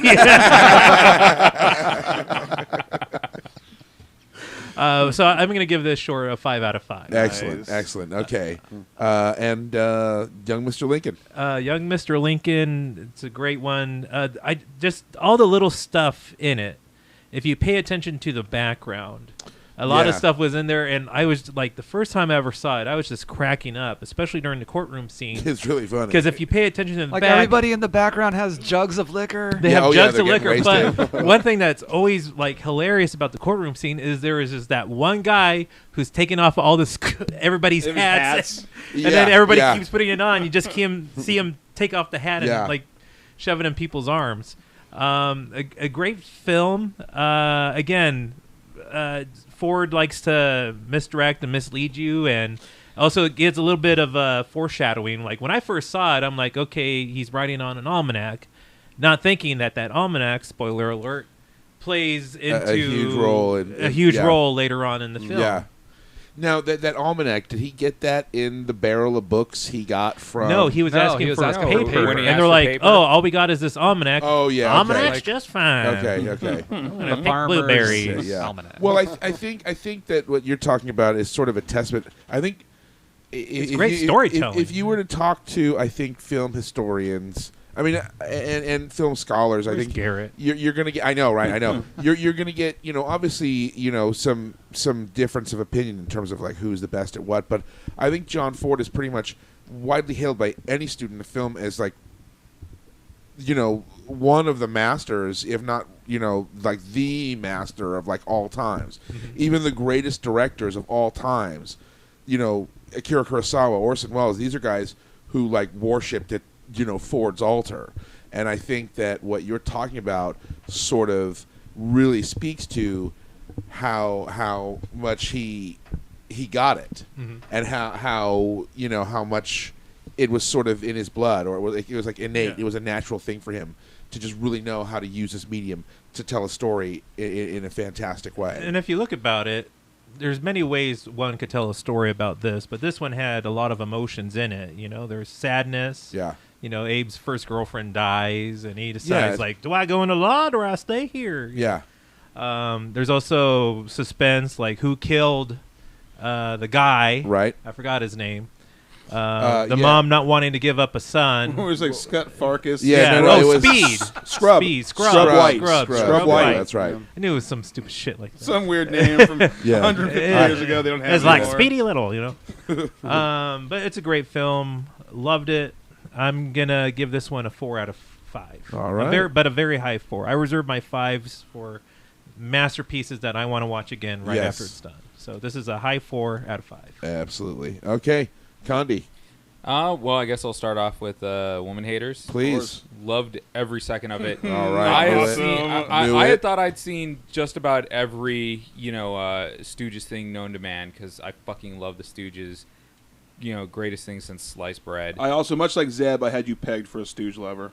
So I'm going to give this short a 5 out of 5. Excellent, Nice. excellent. Okay, and young Mr. Lincoln. Young Mr. Lincoln, it's a great one. I just all the little stuff in it. If you pay attention to the background, A lot of stuff was in there, and I was like, the first time I ever saw it, I was just cracking up, especially during the courtroom scene. It's really funny. Because if you pay attention to the like back, everybody in the background has jugs of liquor. they have jugs of liquor. wasted. But one thing that's always like hilarious about the courtroom scene is there is just that one guy who's taking off all this everybody's hats. And then everybody keeps putting it on. You just see him take off the hat and like shove it in people's arms. A great film. Again, Ford likes to misdirect and mislead you, and also it gives a little bit of foreshadowing. Like when I first saw it, I'm like, okay, he's writing on an almanac, not thinking that almanac, spoiler alert, plays into a huge role role later on in the film. Yeah. Now that almanac, did he get that in the barrel of books he got from? No, he was asking for paper, when he and asked they're for like, paper. "Oh, all we got is this almanac." Oh yeah, almanac's okay. just fine. Okay. I'm gonna pick Farmer's blueberries. almanac. Well, I think that what you're talking about is sort of a testament. I think It's great storytelling. If you were to talk to, I think, film historians, I mean, and film scholars, I think Garrett. you're going to get. I know, right? I know. You're going to get. Obviously, some difference of opinion in terms of like who's the best at what. But I think John Ford is pretty much widely hailed by any student of film as like, one of the masters, if not, like the master of like all times. Even the greatest directors of all times, Akira Kurosawa, Orson Welles, these are guys who like worshipped at Ford's altar. And I think that what you're talking about sort of really speaks to how much he got it, and how much it was sort of in his blood, or it was like innate. Yeah. It was a natural thing for him to just really know how to use this medium to tell a story in a fantastic way. And if you look about it, there's many ways one could tell a story about this, but this one had a lot of emotions in it. There's sadness. Yeah. Abe's first girlfriend dies, and he decides, do I go in the law or do I stay here? Yeah. There's also suspense, like who killed the guy. Right. I forgot his name. The mom not wanting to give up a son. It was like Scott Farkas. Yeah. No, it was Speed. Scrub. Speed. Scrub White. Scrub White. That's right. I knew it was some stupid shit like that. Some weird name from 150 years ago. They don't have It's it like anymore. Speedy Little, But it's a great film. Loved it. I'm gonna give this one a 4 out of 5. All right. But a very high 4. I reserve my 5s for masterpieces that I want to watch again right after it's done. So this is a high 4 out of 5. Absolutely. Okay. Condi. Well, I guess I'll start off with Woman Haters. Please. Loved every second of it. All right. I had thought I'd seen just about every, Stooges thing known to man, because I fucking love the Stooges. Greatest thing since sliced bread. I also, much like Zeb, I had you pegged for a Stooge lover.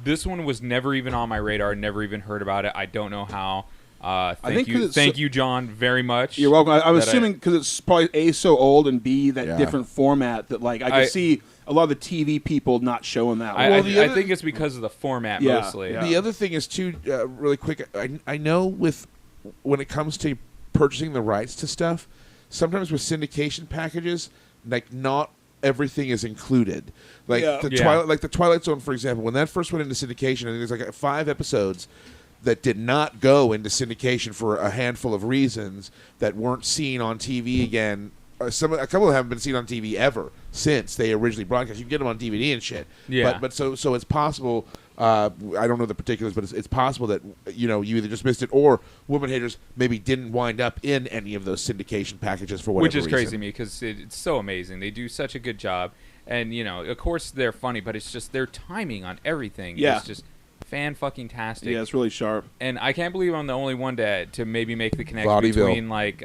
This one was never even on my radar. Never even heard about it. I don't know how. Thank you, John, very much. You're welcome. I'm assuming because it's probably A, so old, and B, that different format that like I could see a lot of the TV people not showing that. I think it's because of the format mostly. Yeah. The other thing is too, really quick. I know when it comes to purchasing the rights to stuff, sometimes with syndication packages, like not everything is included. Like the Twilight Zone, for example, when that first went into syndication, I think there's like 5 episodes that did not go into syndication for a handful of reasons that weren't seen on TV again. A couple of them haven't been seen on TV ever since they originally broadcast. You can get them on DVD and shit. Yeah. But so it's possible. I don't know the particulars, but it's possible that you either just missed it or Woman Haters maybe didn't wind up in any of those syndication packages for whatever reason. Which is crazy to me because it's so amazing. They do such a good job, and of course they're funny, but it's just their timing on everything. Yeah. It's just fan-fucking-tastic. Yeah, it's really sharp. And I can't believe I'm the only one to maybe make the connection between like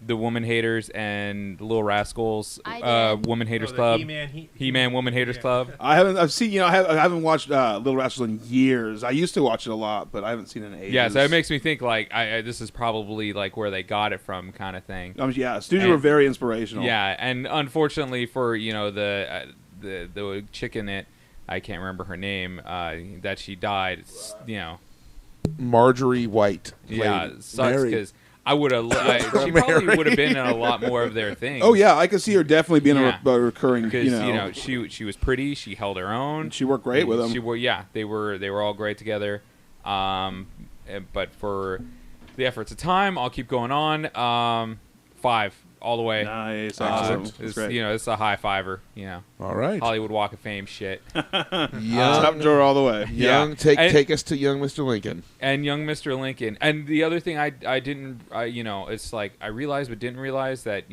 the Woman Haters and the Little Rascals Woman Haters Club. He-Man Woman Haters Club. I haven't watched Little Rascals in years. I used to watch it a lot, but I haven't seen it in ages. Yeah, so it makes me think like this is probably like where they got it from, kind of thing. Stooges were very inspirational. Yeah, and unfortunately for the chick in it, I can't remember her name, that she died. Marjorie White. Yeah, it sucks because I would have. She probably would have been in a lot more of their things. Oh yeah, I could see her definitely being a recurring. Because she was pretty. She held her own. She worked great with them. They were all great together. But for the efforts of time. I'll keep going on. 5 all the way. Nice. Excellent. It's a high fiver. All right. Hollywood Walk of Fame shit. Top drawer all the way. Take us to young Mr. Lincoln. And young Mr. Lincoln. And the other thing I didn't, it's like I realized but didn't realize that,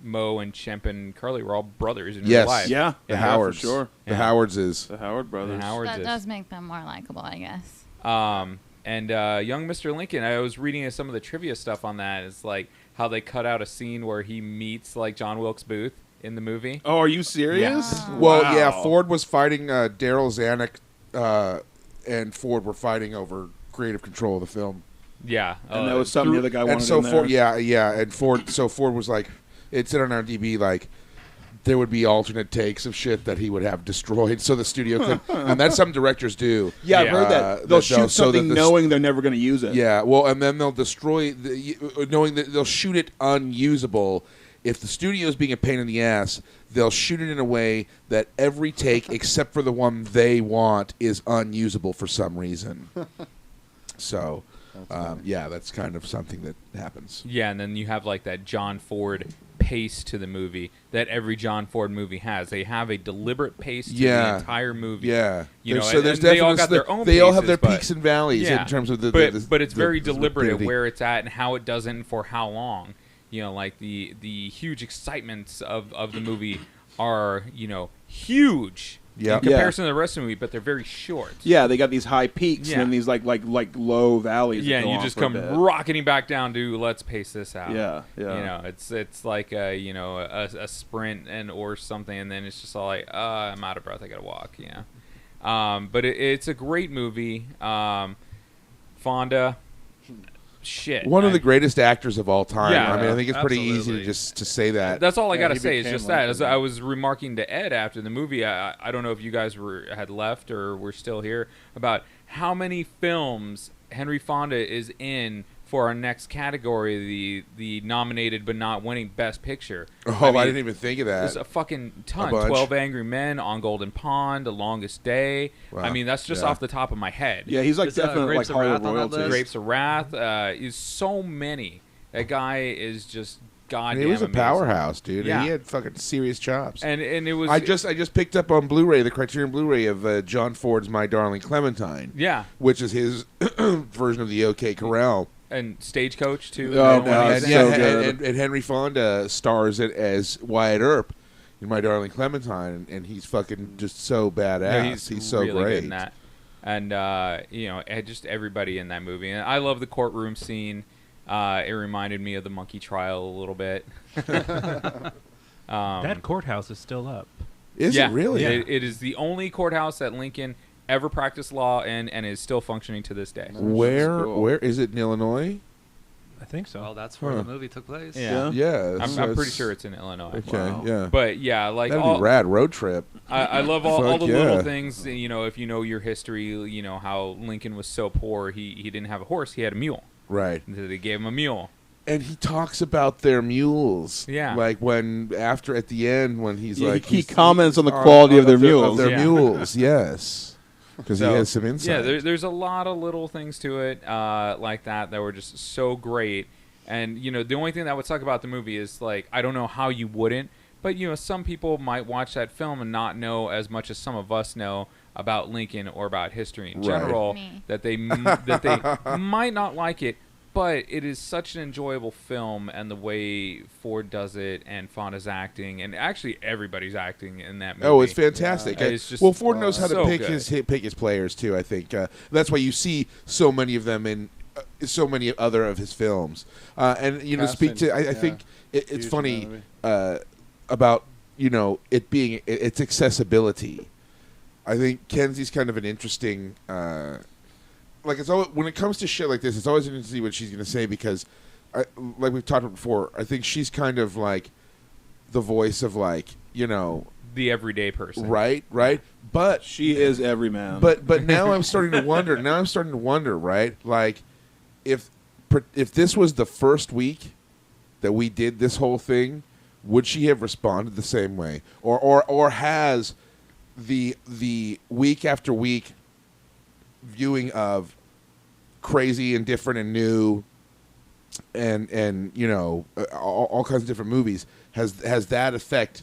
Mo and Shemp and Carly were all brothers in real life. Yeah. The Howards. For sure. The Howards is. The Howard brothers. That does make them more likable, I guess. And young Mr. Lincoln, I was reading some of the trivia stuff on that. It's like how they cut out a scene where he meets like John Wilkes Booth in the movie. Oh, are you serious? Yeah. Well, yeah, Ford was fighting Daryl Zanuck, and Ford were fighting over creative control of the film. Yeah. And that was something the other guy wanted and so in there. Ford, and Ford was like, it said on our DB, like, there would be alternate takes of shit that he would have destroyed, so the studio could. And that's some directors do. Yeah, I've heard that. They'll shoot something knowing they're never going to use it. Yeah, well, and then they'll destroy, knowing that they'll shoot it unusable. If the studio's being a pain in the ass, they'll shoot it in a way that every take, except for the one they want, is unusable for some reason. So, that's kind of something that happens. Yeah, and then you have like that John Ford pace to the movie that every John Ford movie has. They have a deliberate pace to the entire movie. Yeah, so there's they all got their own. They all have their peaks and valleys in terms of the. But it's very deliberate at where it's at and how it does it and for how long. Like the huge excitements of the movie are huge. Yeah. In comparison to the rest of the movie, but they're very short. Yeah, they got these high peaks and then these like low valleys. Yeah, and you just come rocketing back down to let's pace this out. Yeah, yeah. It's like a sprint or something, and then it's just all like I'm out of breath, I gotta walk. But it's a great movie. Fonda. Shit, one of the greatest actors of all time. Yeah, I mean, I think it's pretty easy to say that. That's all I gotta say is just that. As I was remarking to Ed after the movie, I don't know if you guys had left or were still here, about how many films Henry Fonda is in for our next category, the nominated but not winning Best Picture. I didn't even think of that. There's a fucking ton. 12 Angry Men, On Golden Pond, The Longest Day. Wow. I mean, that's just off the top of my head. Yeah, he's like definitely like Hollywood royalty. Grapes of Wrath is so many. That guy is just goddamn he was a amazing. Powerhouse, dude. Yeah. He had fucking serious chops. And it was. I just picked up on Blu-ray the Criterion Blu-ray of John Ford's My Darling Clementine. Yeah. Which is his version of the OK Corral. And Stagecoach too. Oh, and Henry Fonda stars it as Wyatt Earp in My Darling Clementine, and he's fucking just so badass. Yeah, he's so really great good in that. And just everybody in that movie. And I love the courtroom scene. It reminded me of the monkey trial a little bit. That courthouse is still up. Is it really? Yeah. It is the only courthouse that Lincoln ever practiced law in and is still functioning to this day. Where is it in Illinois? I think so. Well, that's where the movie took place. Yeah. I'm pretty sure it's in Illinois. Okay, yeah. But yeah, like that'd be rad road trip. I love all the little things. If you know your history, how Lincoln was so poor, he didn't have a horse, he had a mule. Right. They gave him a mule. And he talks about their mules. Yeah. Like at the end when he's like he comments on the quality of their mules. Of their mules, yes. Because he has some insight. Yeah, there's a lot of little things to it like that were just so great. And, the only thing that would suck about the movie is, like, I don't know how you wouldn't, but, some people might watch that film and not know as much as some of us know about Lincoln or about history in general, that they might not like it. But it is such an enjoyable film, and the way Ford does it, and Fonda's acting, and actually everybody's acting in that movie. Oh, it's fantastic. It's just Ford knows how to pick his players too. I think that's why you see so many of them in so many other of his films. And speak to. I think it's funny about it being its accessibility. I think Kenzie's kind of an interesting. Like it's always, when it comes to shit like this, it's always interesting to see what she's going to say because, like we've talked about before, I think she's kind of like the voice of like the everyday person, right? But she is every man. But now I'm starting to wonder. Right? Like if this was the first week that we did this whole thing, would she have responded the same way, or has the week after week viewing of crazy and different and new and you know all kinds of different movies, has that effect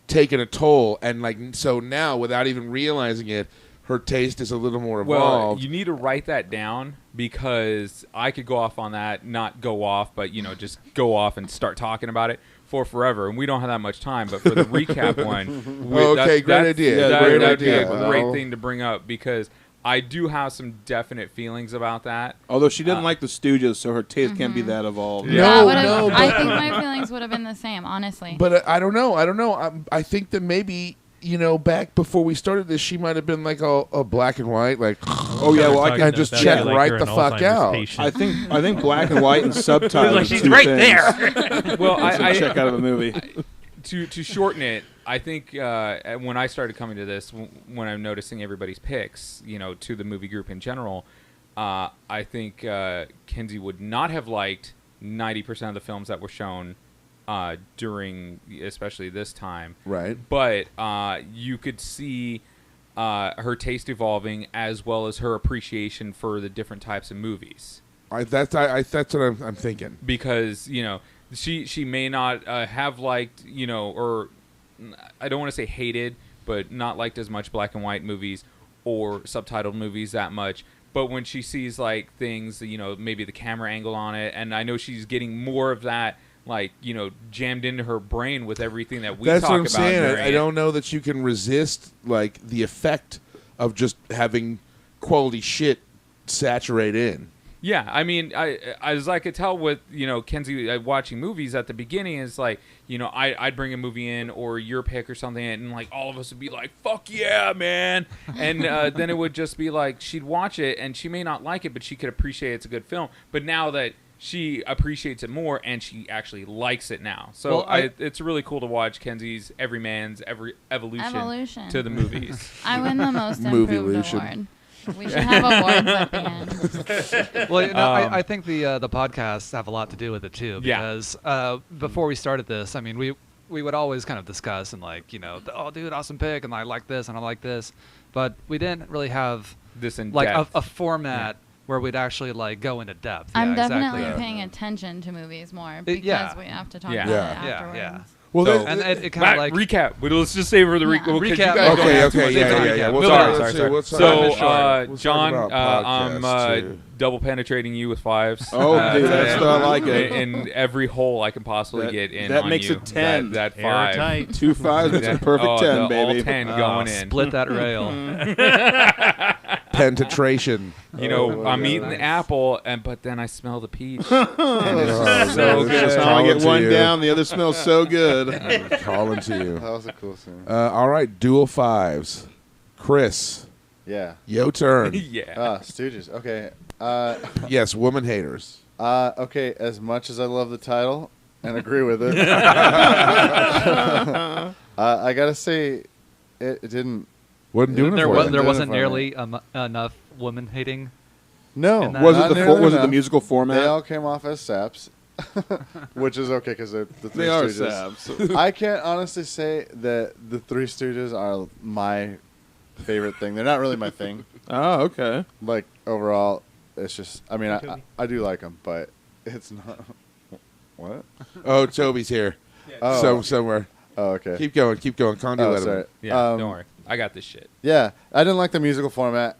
taken a toll? And like so now, without even realizing it, her taste is a little more evolved. Well, you need to write that down because I could go off on that, not go off, but just go off and start talking about it for forever. And we don't have that much time. But for the recap one, great idea. That'd be a great thing to bring up because I do have some definite feelings about that. Although she didn't like the Stooges, so her taste can't be that evolved. No, I think my feelings would have been the same, honestly. But I don't know. I think that maybe. Back before we started this, she might have been like a black and white, like, oh yeah, well I can just check right the fuck out. I think black and white and subtitles. Like she's right there. Well, I check out of a movie. To shorten it, I think when I started coming to this, when I'm noticing everybody's picks, to the movie group in general, I think Kenzie would not have liked 90% of the films that were shown. During especially this time, right? But you could see her taste evolving as well as her appreciation for the different types of movies. That's what I'm thinking. Because she may not have liked or I don't want to say hated, but not liked as much black and white movies or subtitled movies that much. But when she sees like things, maybe the camera angle on it, and I know she's getting more of that. Like, jammed into her brain with everything that we talk about. That's what I'm saying. I don't know that you can resist, like, the effect of just having quality shit saturate in. Yeah, I mean, as I could tell with, Kenzie watching movies at the beginning, it's like, I'd bring a movie in or your pick or something, and, like, all of us would be like, fuck yeah, man. And then it would just be like, she'd watch it, and she may not like it, but she could appreciate it's a good film. But now that she appreciates it more, and she actually likes it now. So it's really cool to watch Kenzie's every evolution to the movies. I win the most improved award. We should have awards at the end. Well, I think the podcasts have a lot to do with it too. Because before we started this, I mean, we would always kind of discuss and like, oh, dude, awesome pick, and I like this, and I like this, but we didn't really have this in like depth. a format. Yeah. Where we'd actually like go into depth. I'm definitely paying attention to movies more because we have to talk about it afterwards. Yeah. Well, so, and it kind of like recap. But let's just say for the recap. Okay, yeah. Sorry. So, John, I'm double penetrating you with fives. Oh, dude, that's I like it. In every hole I can possibly get in. That on makes you. it 10. That 5. Tight. 2 5s makes a perfect 10, baby. All 10 going in. Split that rail. Penetration. I'm eating the apple, but then I smell the peach. And it's so good. I get one down, the other smells so good. I'm calling to you. That was a cool scene. All right, dual 5s. Chris. Yeah. Yo turn. Stooges. Okay. Yes, woman haters. Okay, as much as I love the title and agree with it, I gotta say, it didn't. Wasn't doing it for you. There wasn't nearly enough woman hating. No. Was it the musical format? They all came off as saps, which is okay because they're the Three They are Stooges. saps. I can't honestly say that the Three Stooges are my favorite thing. They're not really my thing. Oh, okay. Like overall, it's just. I mean, I do like them, but it's not. What? Oh, Toby's here. Somewhere. Oh, okay. Keep going. Condi, let sorry. him. Yeah, don't worry. I got this shit. Yeah, I didn't like the musical format.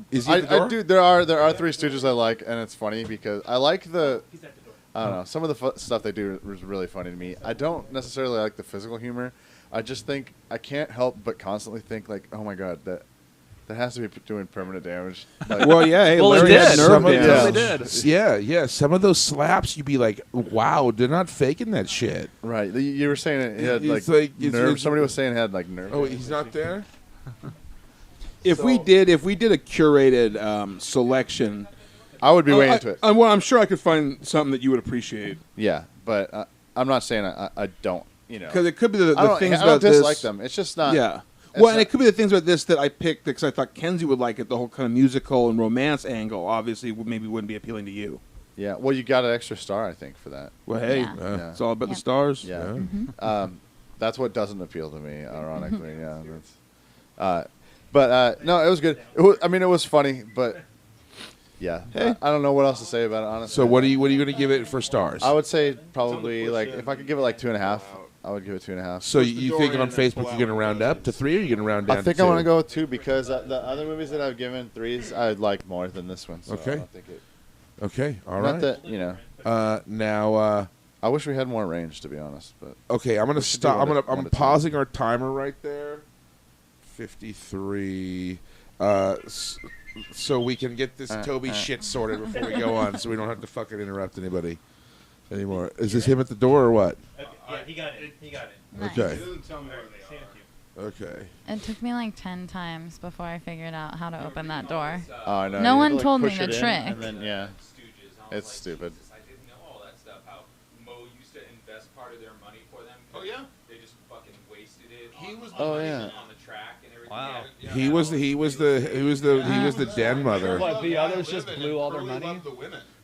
Is he at the door? I do. There are Three Stooges I like, and it's funny because I like the. I don't know. Some of the stuff they do is really funny to me. I don't necessarily like the physical humor. I just think I can't help but constantly think like, oh my god, that has to be doing permanent damage. Like, Well, yeah. Hey, Well, it Larry did. had nerve Some of damage. It did. Yeah. Some of those slaps, you'd be like, wow, they're not faking that shit. right. You were saying it had It's like it's- nerve. it's- Somebody was saying it had like nerve. Oh, damage. he's not there? If we did a curated selection, I would be way into it. Well, I'm sure I could find something that you would appreciate. Yeah, but I'm not saying I don't. Because it could be the things I don't about this. dislike them. It's just not. Yeah. it's Well, and not- it could be the things about this that I picked because I thought Kenzie would like it. The whole kind of musical and romance angle, obviously, maybe wouldn't be appealing to you. Yeah. Well, you got an extra star, I think, for that. Well, hey, Yeah. Yeah. it's all about the Yeah. stars. Yeah. Yeah. That's what doesn't appeal to me, ironically. Yeah. That's, but no, it was good. It was funny, but yeah. Hey. I don't know what else to say about it, honestly. So what are you going to give it for stars? I would say probably like if I could give it like 2.5, I would give it 2.5. So you think on Facebook you're going to round up to 3, or you're going to round down? I think to I 2? want to go with 2 because the other movies that I've given 3s I like more than this one. So Okay. I think it, okay. All not right. that you know. Now. I wish we had more range, to be honest. But Okay, I'm going to should stop. do I'm pausing our timer right there. 53. So we can get this Toby shit sorted before we go on, so we don't have to fucking interrupt anybody anymore. Is this him at the door or what? Yeah, he got it. He got it. Nice. Okay. Okay. It took me like 10 times before I figured out how to open that door. oh no, No you one have to, told me push the it in, trick. And then it's stupid. I didn't know all that stuff. How Mo used to invest part of their money for them. Oh, yeah? They just fucking wasted it. He was Oh yeah. on the track and everything. Wow. Yeah. He was the den mother. What, the others just blew all their money?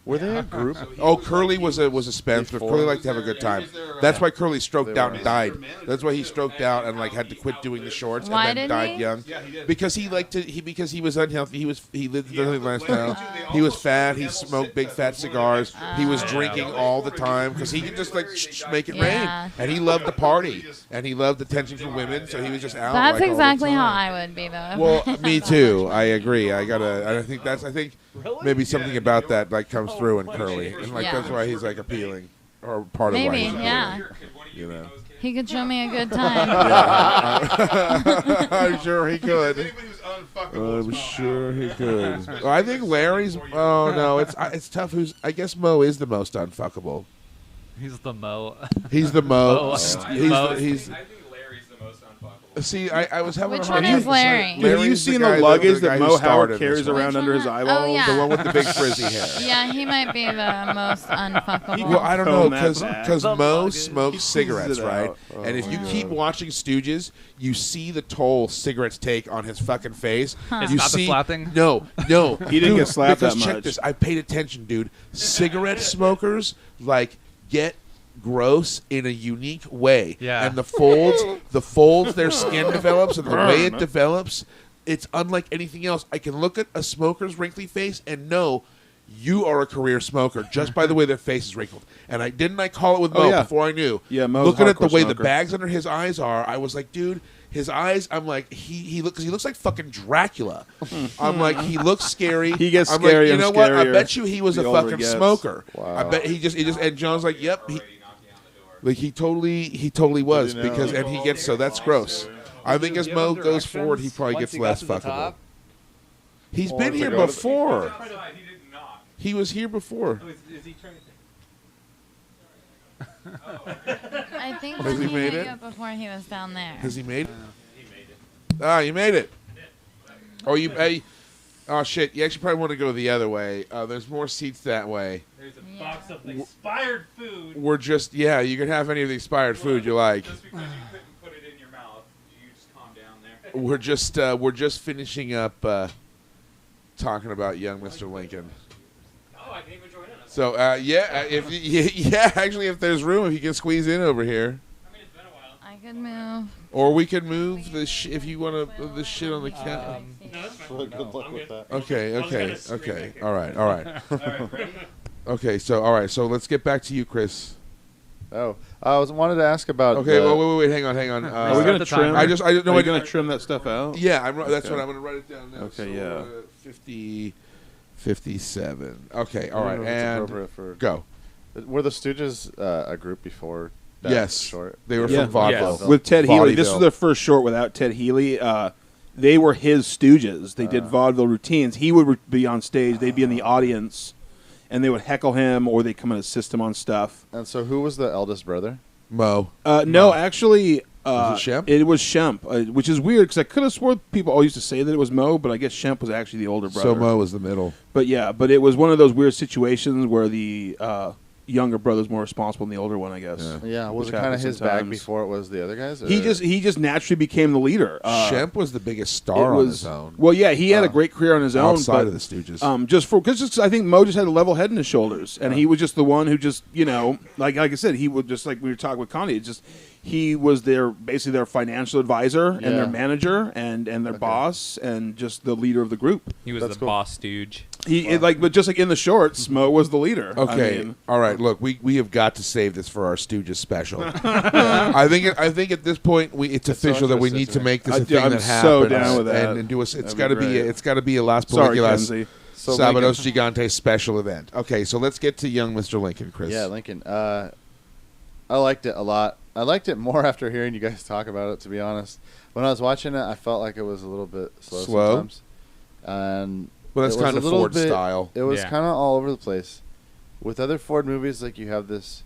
Were they a group? Oh, Curly was a spendthrift. Curly liked to have a good time. That's why Curly stroked out and died. That's why he stroked out and like had to quit doing the shorts Why and then did died he? young. Yeah, he did. Because he liked to. Because he was unhealthy. He lived the lifestyle. He was fat. He smoked big fat cigars. He was drinking all the time because he could just like make it Yeah. rain. And he loved the party and he loved attention from women. So he was just out. That's like, all the exactly how time. I would be, though. Well, me too. I agree. I think maybe something about that like comes through in Curly, and like Yeah. that's why he's like appealing, or part of why Maybe, he's appealing. yeah. You know. He could show me a good time. I'm sure he could. I'm sure he could. Well, I think Larry's. Oh no, it's tough. I guess Mo is the most unfuckable. He's the Mo. He's the Mo. Mo. He's I think Larry's the most unfuckable. See, I was having Which a hard one is time. Larry? Have you Larry's seen guy the luggage the guy that who Mo starred Howard in carries this one. around under his eyeballs? Oh, yeah. The one with the big frizzy hair. Yeah, he might be the most unfuckable. Well, I don't know Comb that because back. Mo smokes cigarettes, it right? out. And if you keep watching Stooges, you see the toll cigarettes take on his fucking face. It's You not the see, slapping? No. He didn't Dude, get slapped because that check much. this. I paid attention, dude. Cigarette smokers like get gross in a unique way. Yeah. And the folds their skin develops and the way it develops, it's unlike anything else. I can look at a smoker's wrinkly face and know you are a career smoker just by the way their face is wrinkled. And I call it with Mo yeah. before I knew. Yeah, Mo's looking at the hardcore way the smoker. bags under his eyes are, I was like, dude, his eyes. I'm like, he looks like fucking Dracula. I'm like, he looks scary. He gets I'm scarier like, you and know what? I scarier bet you he was the a older fucking he gets. smoker. Wow. I bet he just and John's like, yep. Like he totally was Did you know? because and he gets so that's gross. I think as Mo goes forward, he probably gets less fuckable. He's been here before. He was here before. Is he trying to I think Has he he made made it? it before he was down there. Has he made it? Ah, you made it. Oh, oh shit! You actually probably want to go the other way. There's more seats that way. There's a box of expired food. We're just you can have any of the expired food you like. Just because you couldn't put it in your mouth, you just calm down there. We're just finishing up talking about young Mr. Lincoln. Oh, I can even join in. So actually, if there's room, if you can squeeze in over here, I mean, it's been a while. I could move. or we could move the if you want to the shit on the couch. No, that's fine. Good luck with that. Okay. All right. All right, ready? Okay. So let's get back to you, Chris. Oh, I wanted to ask about. Okay. Wait. Hang on. Are we gonna trim? I don't know. Are you gonna trim that stuff out? Yeah, that's Okay. what I'm gonna write it down now. Okay, So, yeah. 57. Okay. All I right. don't know if it's And appropriate for. go. Were the Stooges a group before? That Yes. Short. They were Yeah. from vaudeville. Yes. With Ted Healy. This Vaudeville. was their first short without Ted Healy. They were his stooges. They did vaudeville routines. He would be on stage. They'd be in the audience, and they would heckle him, or they'd come and assist him on stuff. And so, who was the eldest brother? Mo. No, actually, Was it Shemp? It was Shemp, which is weird because I could have swore people all used to say that it was Mo, but I guess Shemp was actually the older brother. So Mo was the middle. But yeah, but it was one of those weird situations where the younger brother's more responsible than the older one, I guess. Yeah. Yeah, was Which it kind of happens his bag sometimes. before it was the other guys? He or- just naturally became the leader. Shemp was the biggest star on his own. Well, yeah, he had a great career on his own, outside but of the Stooges. because I think Mo just had a level head in his shoulders, and he was just the one who just like I said, he would just like we were talking with Connie. It's just he was basically their financial advisor and their manager and their boss and just the leader of the group. He was That's the cool. boss stooge. But just like in the shorts, Smo was the leader. Okay, all right. Look, we have got to save this for our Stooges special. I think at this point it's official that we need to make this a thing that happens. So down with that. And do it's got to be a Las Películas Sábados Gigantes special event. Okay, so let's get to young Mr. Lincoln, Chris. Yeah, Lincoln. I liked it a lot. I liked it more after hearing you guys talk about it. To be honest, when I was watching it, I felt like it was a little bit slow sometimes. And well, that's kind of Ford style. It was kind of all over the place. With other Ford movies, like, you have this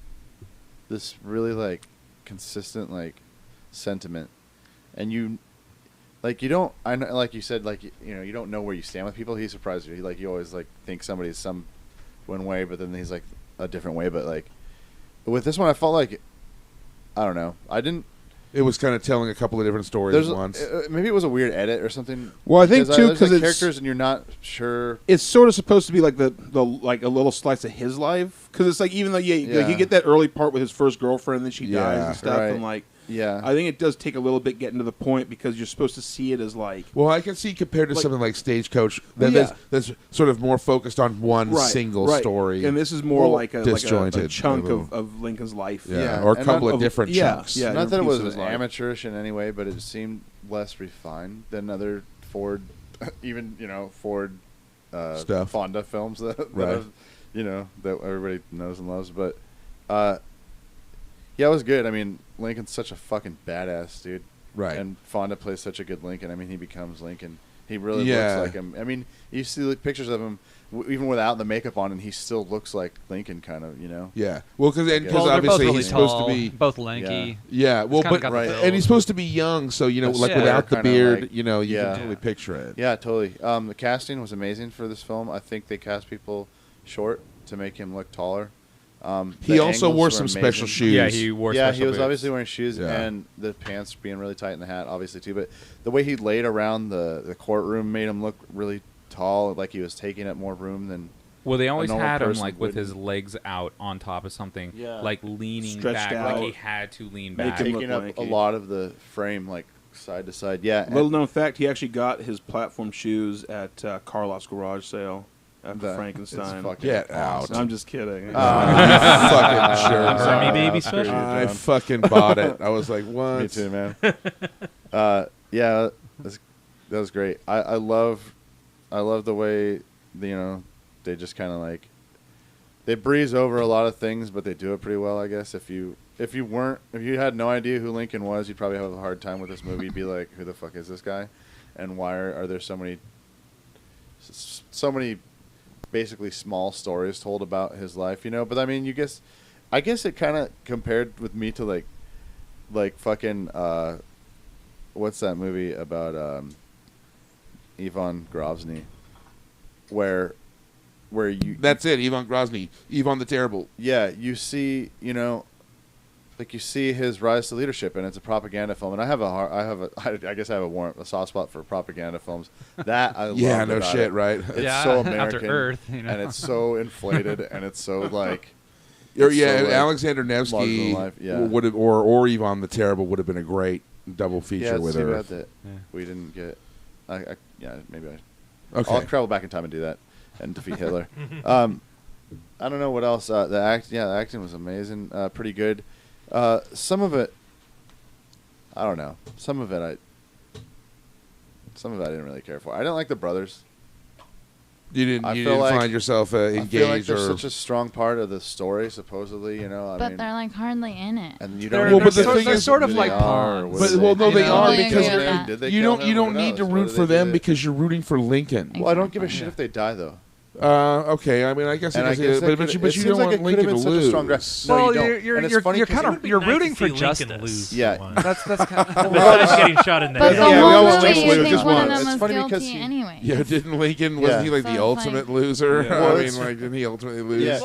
really, like, consistent, like, sentiment, and you don't. I know, like you said, like, you don't know where you stand with people. He surprised you. You always like think somebody's one way, but then he's like a different way. But like with this one, I felt like, I don't know. It was kind of telling a couple of different stories at once. Maybe it was a weird edit or something. Well, I think too because it's characters and you're not sure. It's sort of supposed to be like the like a little slice of his life, because it's like, even though like you get that early part with his first girlfriend and then she dies and stuff, and like I think it does take a little bit getting to the point, because you're supposed to see it as like. Well, I can see compared to something like Stagecoach that's sort of more focused on one single story, and this is more like a chunk of Lincoln's life, or a couple of different chunks. Yeah, not that it was amateurish in any way, but it seemed less refined than other Ford, even Ford stuff, Fonda films that everybody knows and loves. But it was good. I mean, Lincoln's such a fucking badass dude, right? And Fonda plays such a good Lincoln. I mean, he becomes Lincoln. He really looks like him. I mean, you see pictures of him even without the makeup on, and he still looks like Lincoln, kind of, Yeah. Well, because obviously really he's tall, supposed to be both lanky. Yeah. Well, and he's supposed to be young, so like without the beard, you can totally picture it. Yeah, totally. The casting was amazing for this film. I think they cast people short to make him look taller. He also wore some special shoes. Yeah, he wore. Yeah, he was obviously wearing shoes, and the pants being really tight, and the hat, obviously too. But the way he laid around the courtroom made him look really tall, like he was taking up more room than. Well, they always had him like with his legs out on top of something, like leaning back, like he had to lean back, taking up a lot of the frame, like side to side. Yeah. Little known fact: he actually got his platform shoes at Karloff's garage sale. After Frankenstein. Get out. I'm just kidding. You fucking jerk. Sorry, baby special. I fucking bought it. I was like, what? Me too, man. That was great. I love the way they just kind of like they breeze over a lot of things, but they do it pretty well, I guess. If you had no idea who Lincoln was, you'd probably have a hard time with this movie. You'd be like, who the fuck is this guy? And why are there so many basically small stories told about his life, but I mean, I guess it kind of compared with me to like fucking what's that movie about Ivan Grozny, where that's it, Ivan Grozny, Ivan the Terrible. Yeah, you see, like you see his rise to leadership, and it's a propaganda film. And I guess I have a soft spot for propaganda films. That I love. Yeah, no shit, right? It's so American, After Earth, and it's so inflated, and it's so like. Alexander Nevsky would have, or Ivan the Terrible would have been a great double feature with Earth. That we didn't get. Maybe I'll travel back in time and do that and defeat Hitler. I don't know what else. The acting was amazing. Pretty good. Some of it, I don't know. Some of it I didn't really care for. I didn't like the brothers. You didn't find yourself engaged. I feel like they're such a strong part of the story, supposedly. But they're like hardly in it. And you don't. Well, but the thing is, sort of like pawns. But they are because you don't need to root for them because you're rooting for Lincoln. Well, I don't give a shit if they die, though. Okay, I mean, I guess, but you don't want Lincoln to lose. Well, you're kind of rooting for justice. Yeah, that's kind of. Besides getting shot in the head. But the whole movie, you think one of them was guilty anyway. Yeah, didn't Lincoln? Wasn't he like the ultimate loser? I mean, like, didn't he ultimately lose? Yeah,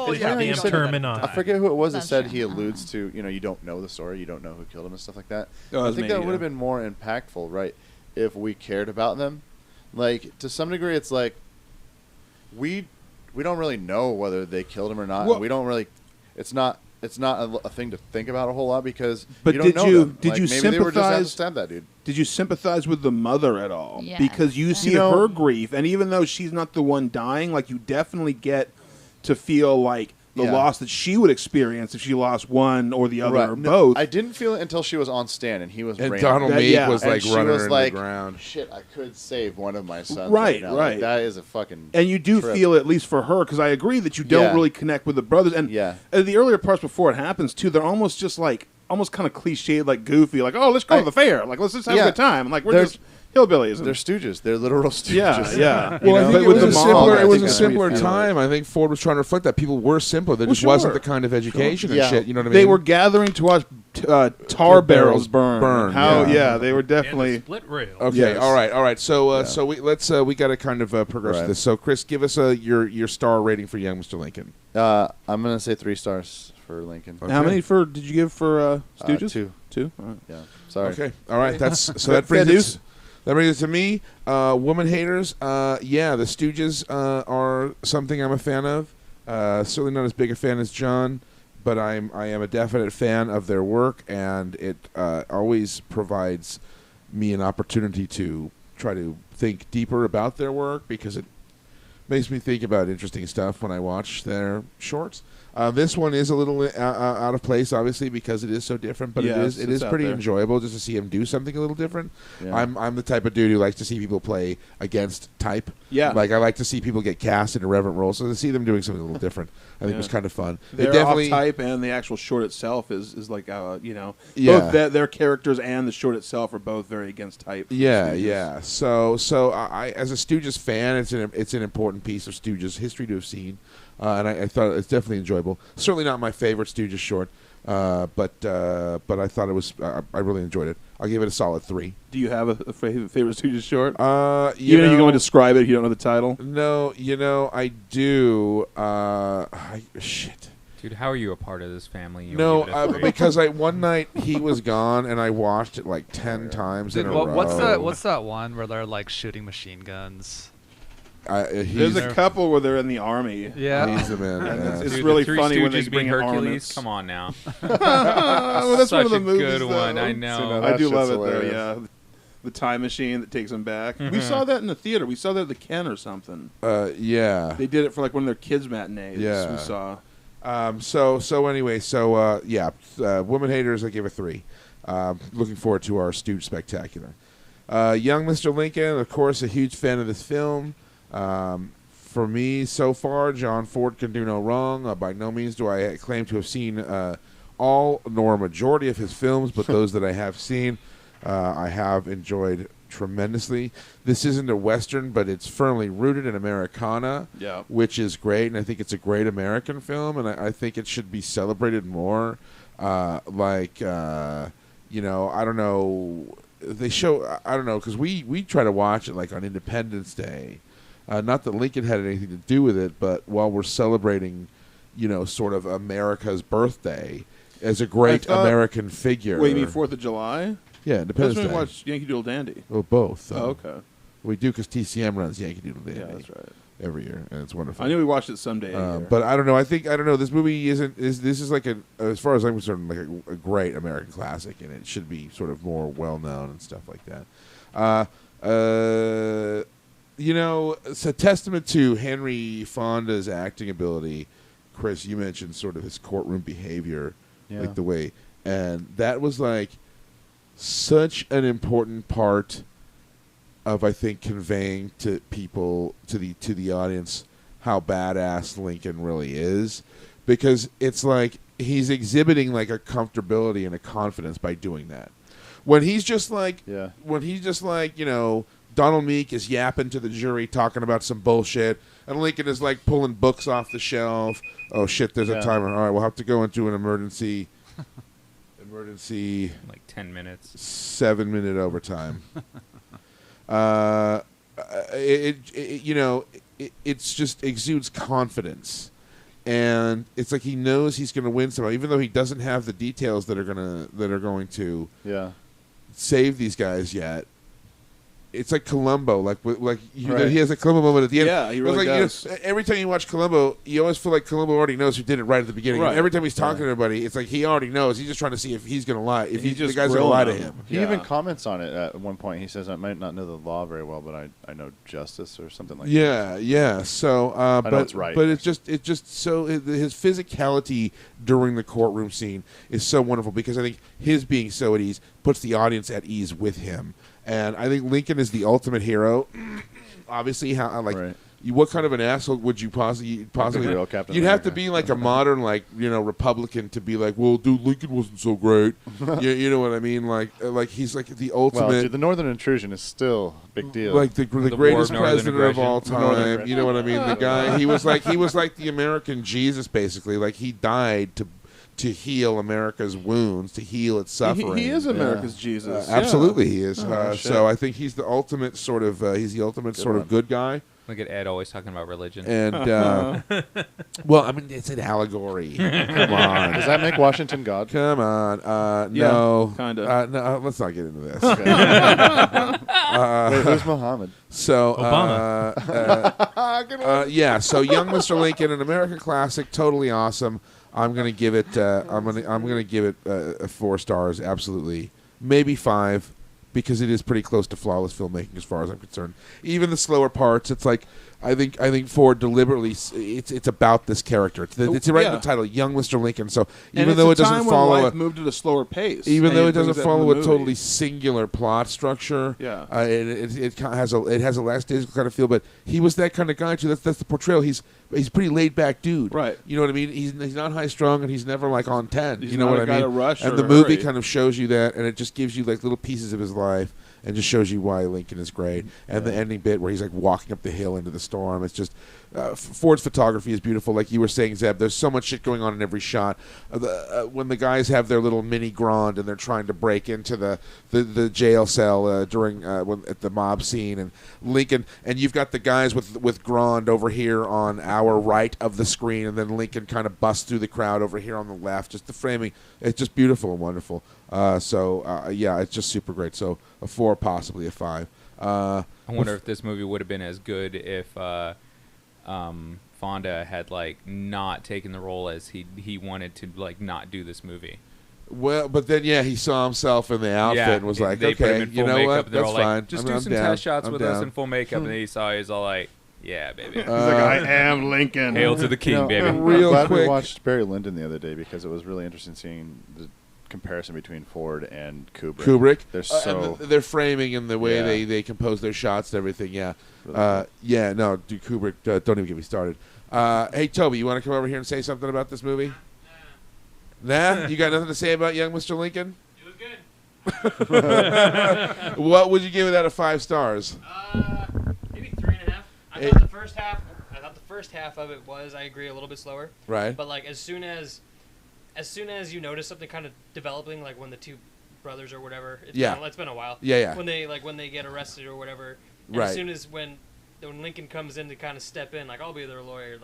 I forget who it was that said he alludes to. You don't know the story, you don't know who killed him and stuff like that. I think that would have been more impactful, right? If we cared about them, like to some degree, it's like. We don't really know whether they killed him or not. Well, we don't really. It's not a thing to think about a whole lot because you don't know them. Did you maybe sympathize? They were just out to stab that dude. did you sympathize with the mother at all? Yes. Because you see her grief, and even though she's not the one dying, like you definitely get to feel like the loss that she would experience if she lost one or the other or both. I didn't feel it until she was on Stan and he was and raining. Donald Meek was like and running was her like, in the ground. Shit, I could save one of my sons. Right. Like, that is a fucking. And you do feel, at least for her, because I agree that you don't really connect with the brothers. And the earlier parts before it happens too, they're almost just like almost kind of cliched, like goofy, like, oh, let's go to the fair, like let's just have a good time, like we're just hillbillies. They're stooges. They're literal stooges. Yeah. Well, I think it was a simpler time. time. I think Ford was trying to reflect that people were simpler. There just wasn't the kind of education and shit. You know what I mean? They were gathering to watch tar barrels burn. They were definitely and split rail. Okay, yes. all right. So we got to kind of progress with this. So Chris, give us your star rating for Young Mr. Lincoln. I'm gonna say 3 stars for Lincoln. Okay. How many did you give for Stooges? 2. All right. Yeah. Sorry. Okay. All right. That brings us. That brings it to me. Woman haters. The Stooges are something I'm a fan of. Certainly not as big a fan as John, but I am a definite fan of their work, and it always provides me an opportunity to try to think deeper about their work because it makes me think about interesting stuff when I watch their shorts. This one is a little out of place, obviously, because it is so different. But it is pretty enjoyable just to see him do something a little different. Yeah. I'm the type of dude who likes to see people play against type. Yeah, like I like to see people get cast in irreverent roles. So to see them doing something a little different, I think was kind of fun. They're definitely off type, and the actual short itself is like both their characters and the short itself are both very against type. Yeah. So I as a Stooges fan, it's an important piece of Stooges history to have seen. And I thought it's definitely enjoyable. Certainly not my favorite Stooges short, but I thought it was. I really enjoyed it. I'll give it a solid 3. Do you have a favorite Stooges short? You're going to describe it if you don't know the title. No, I do. Shit. Dude, how are you a part of this family? Because one night he was gone and I watched it like 10 times in a row. What's that one where they're like shooting machine guns? There's a couple where they're in the army. Yeah, he's the man. It's really funny when they bring Hercules. Armaments. Come on now. Well, that's such one of the movies, good one. I know. I do love it though. Yeah, the time machine that takes them back. We saw that in the theater. We saw that at the Ken or something. Yeah. They did it for like one of their kids' matinees. Yeah. We saw. Woman haters, I give a 3. Looking forward to our Stooge Spectacular. Young Mr. Lincoln, of course, a huge fan of this film. For me, so far, John Ford can do no wrong. By no means do I claim to have seen all nor a majority of his films, but those that I have seen, I have enjoyed tremendously. This isn't a Western, but it's firmly rooted in Americana, which is great, and I think it's a great American film, and I think it should be celebrated more. I don't know. They show, I don't know, because we try to watch it like on Independence Day. Not that Lincoln had anything to do with it, but while we're celebrating, sort of America's birthday as a great American figure. Wait, you mean 4th of July? Yeah, Independence Day. That's when we watch Yankee Doodle Dandy. Well, both. Okay. We do because TCM runs Yankee Doodle Dandy. Yeah, that's right. Every year, and it's wonderful. I knew we watched it someday. But I don't know. I don't know. This movie this is like as far as I'm concerned, like a great American classic, and it should be sort of more well known and stuff like that. It's a testament to Henry Fonda's acting ability. Chris, you mentioned sort of his courtroom behavior, like the way, and that was like such an important part of, I think, conveying to people, to the audience, how badass Lincoln really is, because it's like he's exhibiting like a comfortability and a confidence by doing that. When he's just like, Donald Meek is yapping to the jury, talking about some bullshit, and Lincoln is like pulling books off the shelf. Oh shit, there's a timer. All right, we'll have to go into an emergency, like 10 minutes, 7-minute overtime. It's just exudes confidence, and it's like he knows he's going to win somehow, even though he doesn't have the details that are going to save these guys yet. it's like Columbo, he has a Columbo moment at the end. Yeah, he really does. Every time you watch Columbo, you always feel like Columbo already knows who did it right at the beginning. Right. And every time he's talking to everybody, it's like he already knows. He's just trying to see if he's going to lie. If the guy's going to lie to him. He even comments on it at one point. He says, "I might not know the law very well, but I know justice," or something like that. Yeah. So, I know it's right. But it's just so his physicality during the courtroom scene is so wonderful because I think his being so at ease puts the audience at ease with him. And I think Lincoln is the ultimate hero. Obviously, what kind of an asshole would you possibly? You'd have to be like a modern, Republican to be like, well, dude, Lincoln wasn't so great. you know what I mean? Like he's like the ultimate. Well, dude, the Northern Intrusion is still a big deal. Like the greatest president of all time. You know what I mean? The guy he was like the American Jesus, basically. Like he died to heal America's wounds, to heal its suffering. He is America's Jesus. Absolutely, he is. So I think he's the ultimate sort of good guy. Look at Ed always talking about religion. And well, I mean, it's an allegory. Come on. Does that make Washington God? Come on. No. Kind of. No, let's not get into this. Wait, who's Muhammad? So Obama. So Young Mr. Lincoln, an American classic, totally awesome. I'm gonna give it. I'm gonna give it 4 stars. Absolutely, maybe 5, because it is pretty close to flawless filmmaking as far as I'm concerned. Even the slower parts, it's like I think Ford deliberately. It's about this character. It's right in the title, Young Mr. Lincoln. So even though it doesn't follow life moved at a slower pace, even though it doesn't follow a totally singular plot structure, it has a last days kind of feel. But he was that kind of guy too. That's the portrayal. He's a pretty laid back dude, right? You know what I mean? He's not high strung and he's never like on 10. He's you know what I mean? Rush and the movie kind of shows you that, and it just gives you like little pieces of his life. And just shows you why Lincoln is great. And the ending bit where he's like walking up the hill into the storm. It's just Ford's photography is beautiful. Like you were saying, Zeb, there's so much shit going on in every shot. When the guys have their little mini Grand and they're trying to break into the jail cell during at the mob scene, and Lincoln, and you've got the guys with Grand over here on our right of the screen, and then Lincoln kind of busts through the crowd over here on the left. Just the framing, it's just beautiful and wonderful. It's just super great. So a 4, possibly a 5. I wonder if this movie would have been as good if Fonda had not taken the role as he wanted to not do this movie. Well, but then he saw himself in the outfit and was like, okay, you know what, that's fine. Just do some test shots with us in full makeup, and then he's all like, yeah, baby. He's like, I am Lincoln. Hail to the king, baby. Real glad quick. We watched Barry Lyndon the other day because it was really interesting seeing the comparison between Ford and Kubrick. They're so their framing and the way they compose their shots and everything. Yeah, really no, dude, Kubrick. Don't even get me started. Hey, Toby, you want to come over here and say something about this movie? Nah, you got nothing to say about Young Mr. Lincoln? It was good. What would you give it out of 5 stars? Maybe 3.5. I thought the first half of it was, I agree, a little bit slower. Right. But as soon as you notice something kind of developing, like when the 2 brothers or whatever, it's been a while. Yeah. When they get arrested or whatever. And Right. As soon as when Lincoln comes in to kind of step in, I'll be their lawyer.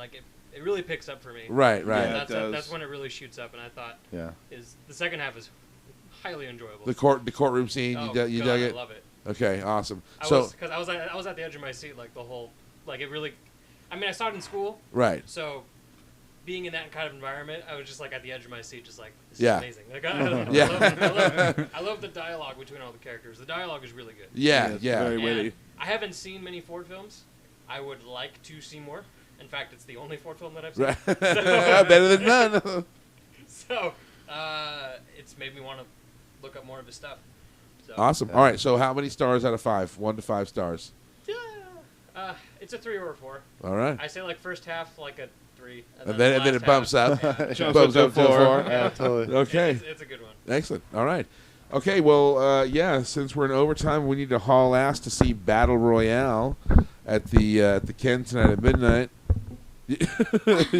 It really picks up for me. Right. Yeah. That's when it really shoots up, and I thought is the second half is highly enjoyable. The courtroom scene. You dug it. I love it. Okay, awesome. Because I was at the edge of my seat the whole it really. I mean, I saw it in school. Right. So, being in that kind of environment, I was just at the edge of my seat, just this is amazing. I love the dialogue between all the characters. The dialogue is really good. Yeah. Very witty. I haven't seen many Ford films. I would like to see more. In fact, it's the only Ford film that I've seen. Right. Better than none. So, it's made me want to look up more of his stuff. So. Awesome. All right. So, how many stars out of 5? 1 to 5 stars. It's a 3 or a 4. All right. I say first half a 3, and then it bumps up. Jumps up to 4. Yeah, totally. Okay. It's a good one. Excellent. All right. Okay. Well, since we're in overtime, we need to haul ass to see Battle Royale at the Ken tonight at midnight. You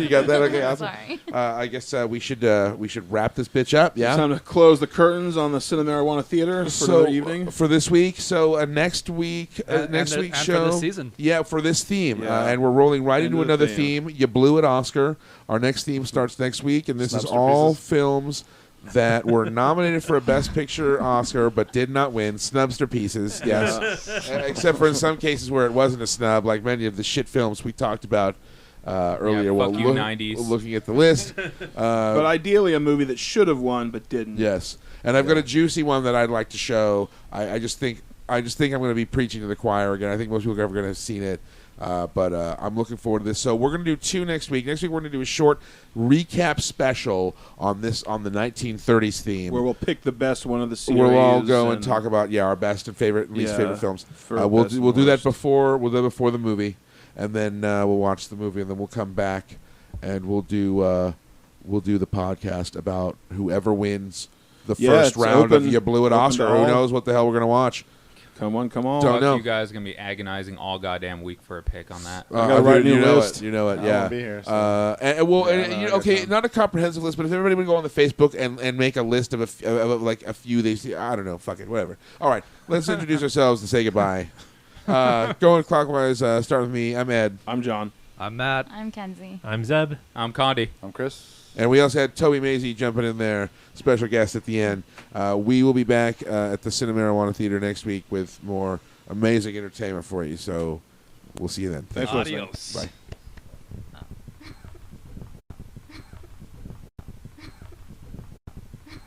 got that? Okay, awesome. Sorry. I guess we should wrap this bitch up. Yeah. It's time to close the curtains on the Cinema Marijuana Theater for another evening. For this week. So next week's show. For this season. Yeah, for this theme, Yeah. and we're rolling right into Into the another theme. theme. You blew it, Oscar. Our next theme starts next week, and this is Snubster all pieces. films that were nominated for a Best Picture Oscar but did not win. Snubs to pieces, yes. Except for in some cases where it wasn't a snub, like many of the shit films we talked about earlier while looking at the list. But ideally a movie that should have won but didn't. Yes. And I've got a juicy one that I'd like to show. I just think I'm going to be preaching to the choir again. I think most people are going to have seen it. But I'm looking forward to this. So we're going to do 2 next week. Next week we're going to do a short recap special on the 1930s theme, where we'll pick the best one of the series. We'll all go and talk about our best and favorite, and least favorite films. We'll do that before the movie, and then we'll watch the movie, and then we'll come back and we'll do the podcast about whoever wins the first round of You Blew It Oscar. Who knows what the hell we're going to watch? Come on. Don't know. You guys are going to be agonizing all goddamn week for a pick on that. I got to write a new list. You know it, I won't be here, so. Not a comprehensive list, but if everybody would go on the Facebook and make a list of a few they see, I don't know, fuck it, whatever. All right, let's introduce ourselves and say goodbye. Going clockwise, start with me. I'm Ed. I'm John. I'm Matt. I'm Kenzie. I'm Zeb. I'm Condi. I'm Chris. And we also had Toby Mazie jumping in there, special guest at the end. We will be back at the Cinema Marijuana Theater next week with more amazing entertainment for you. So we'll see you then. Thanks for listening. Bye.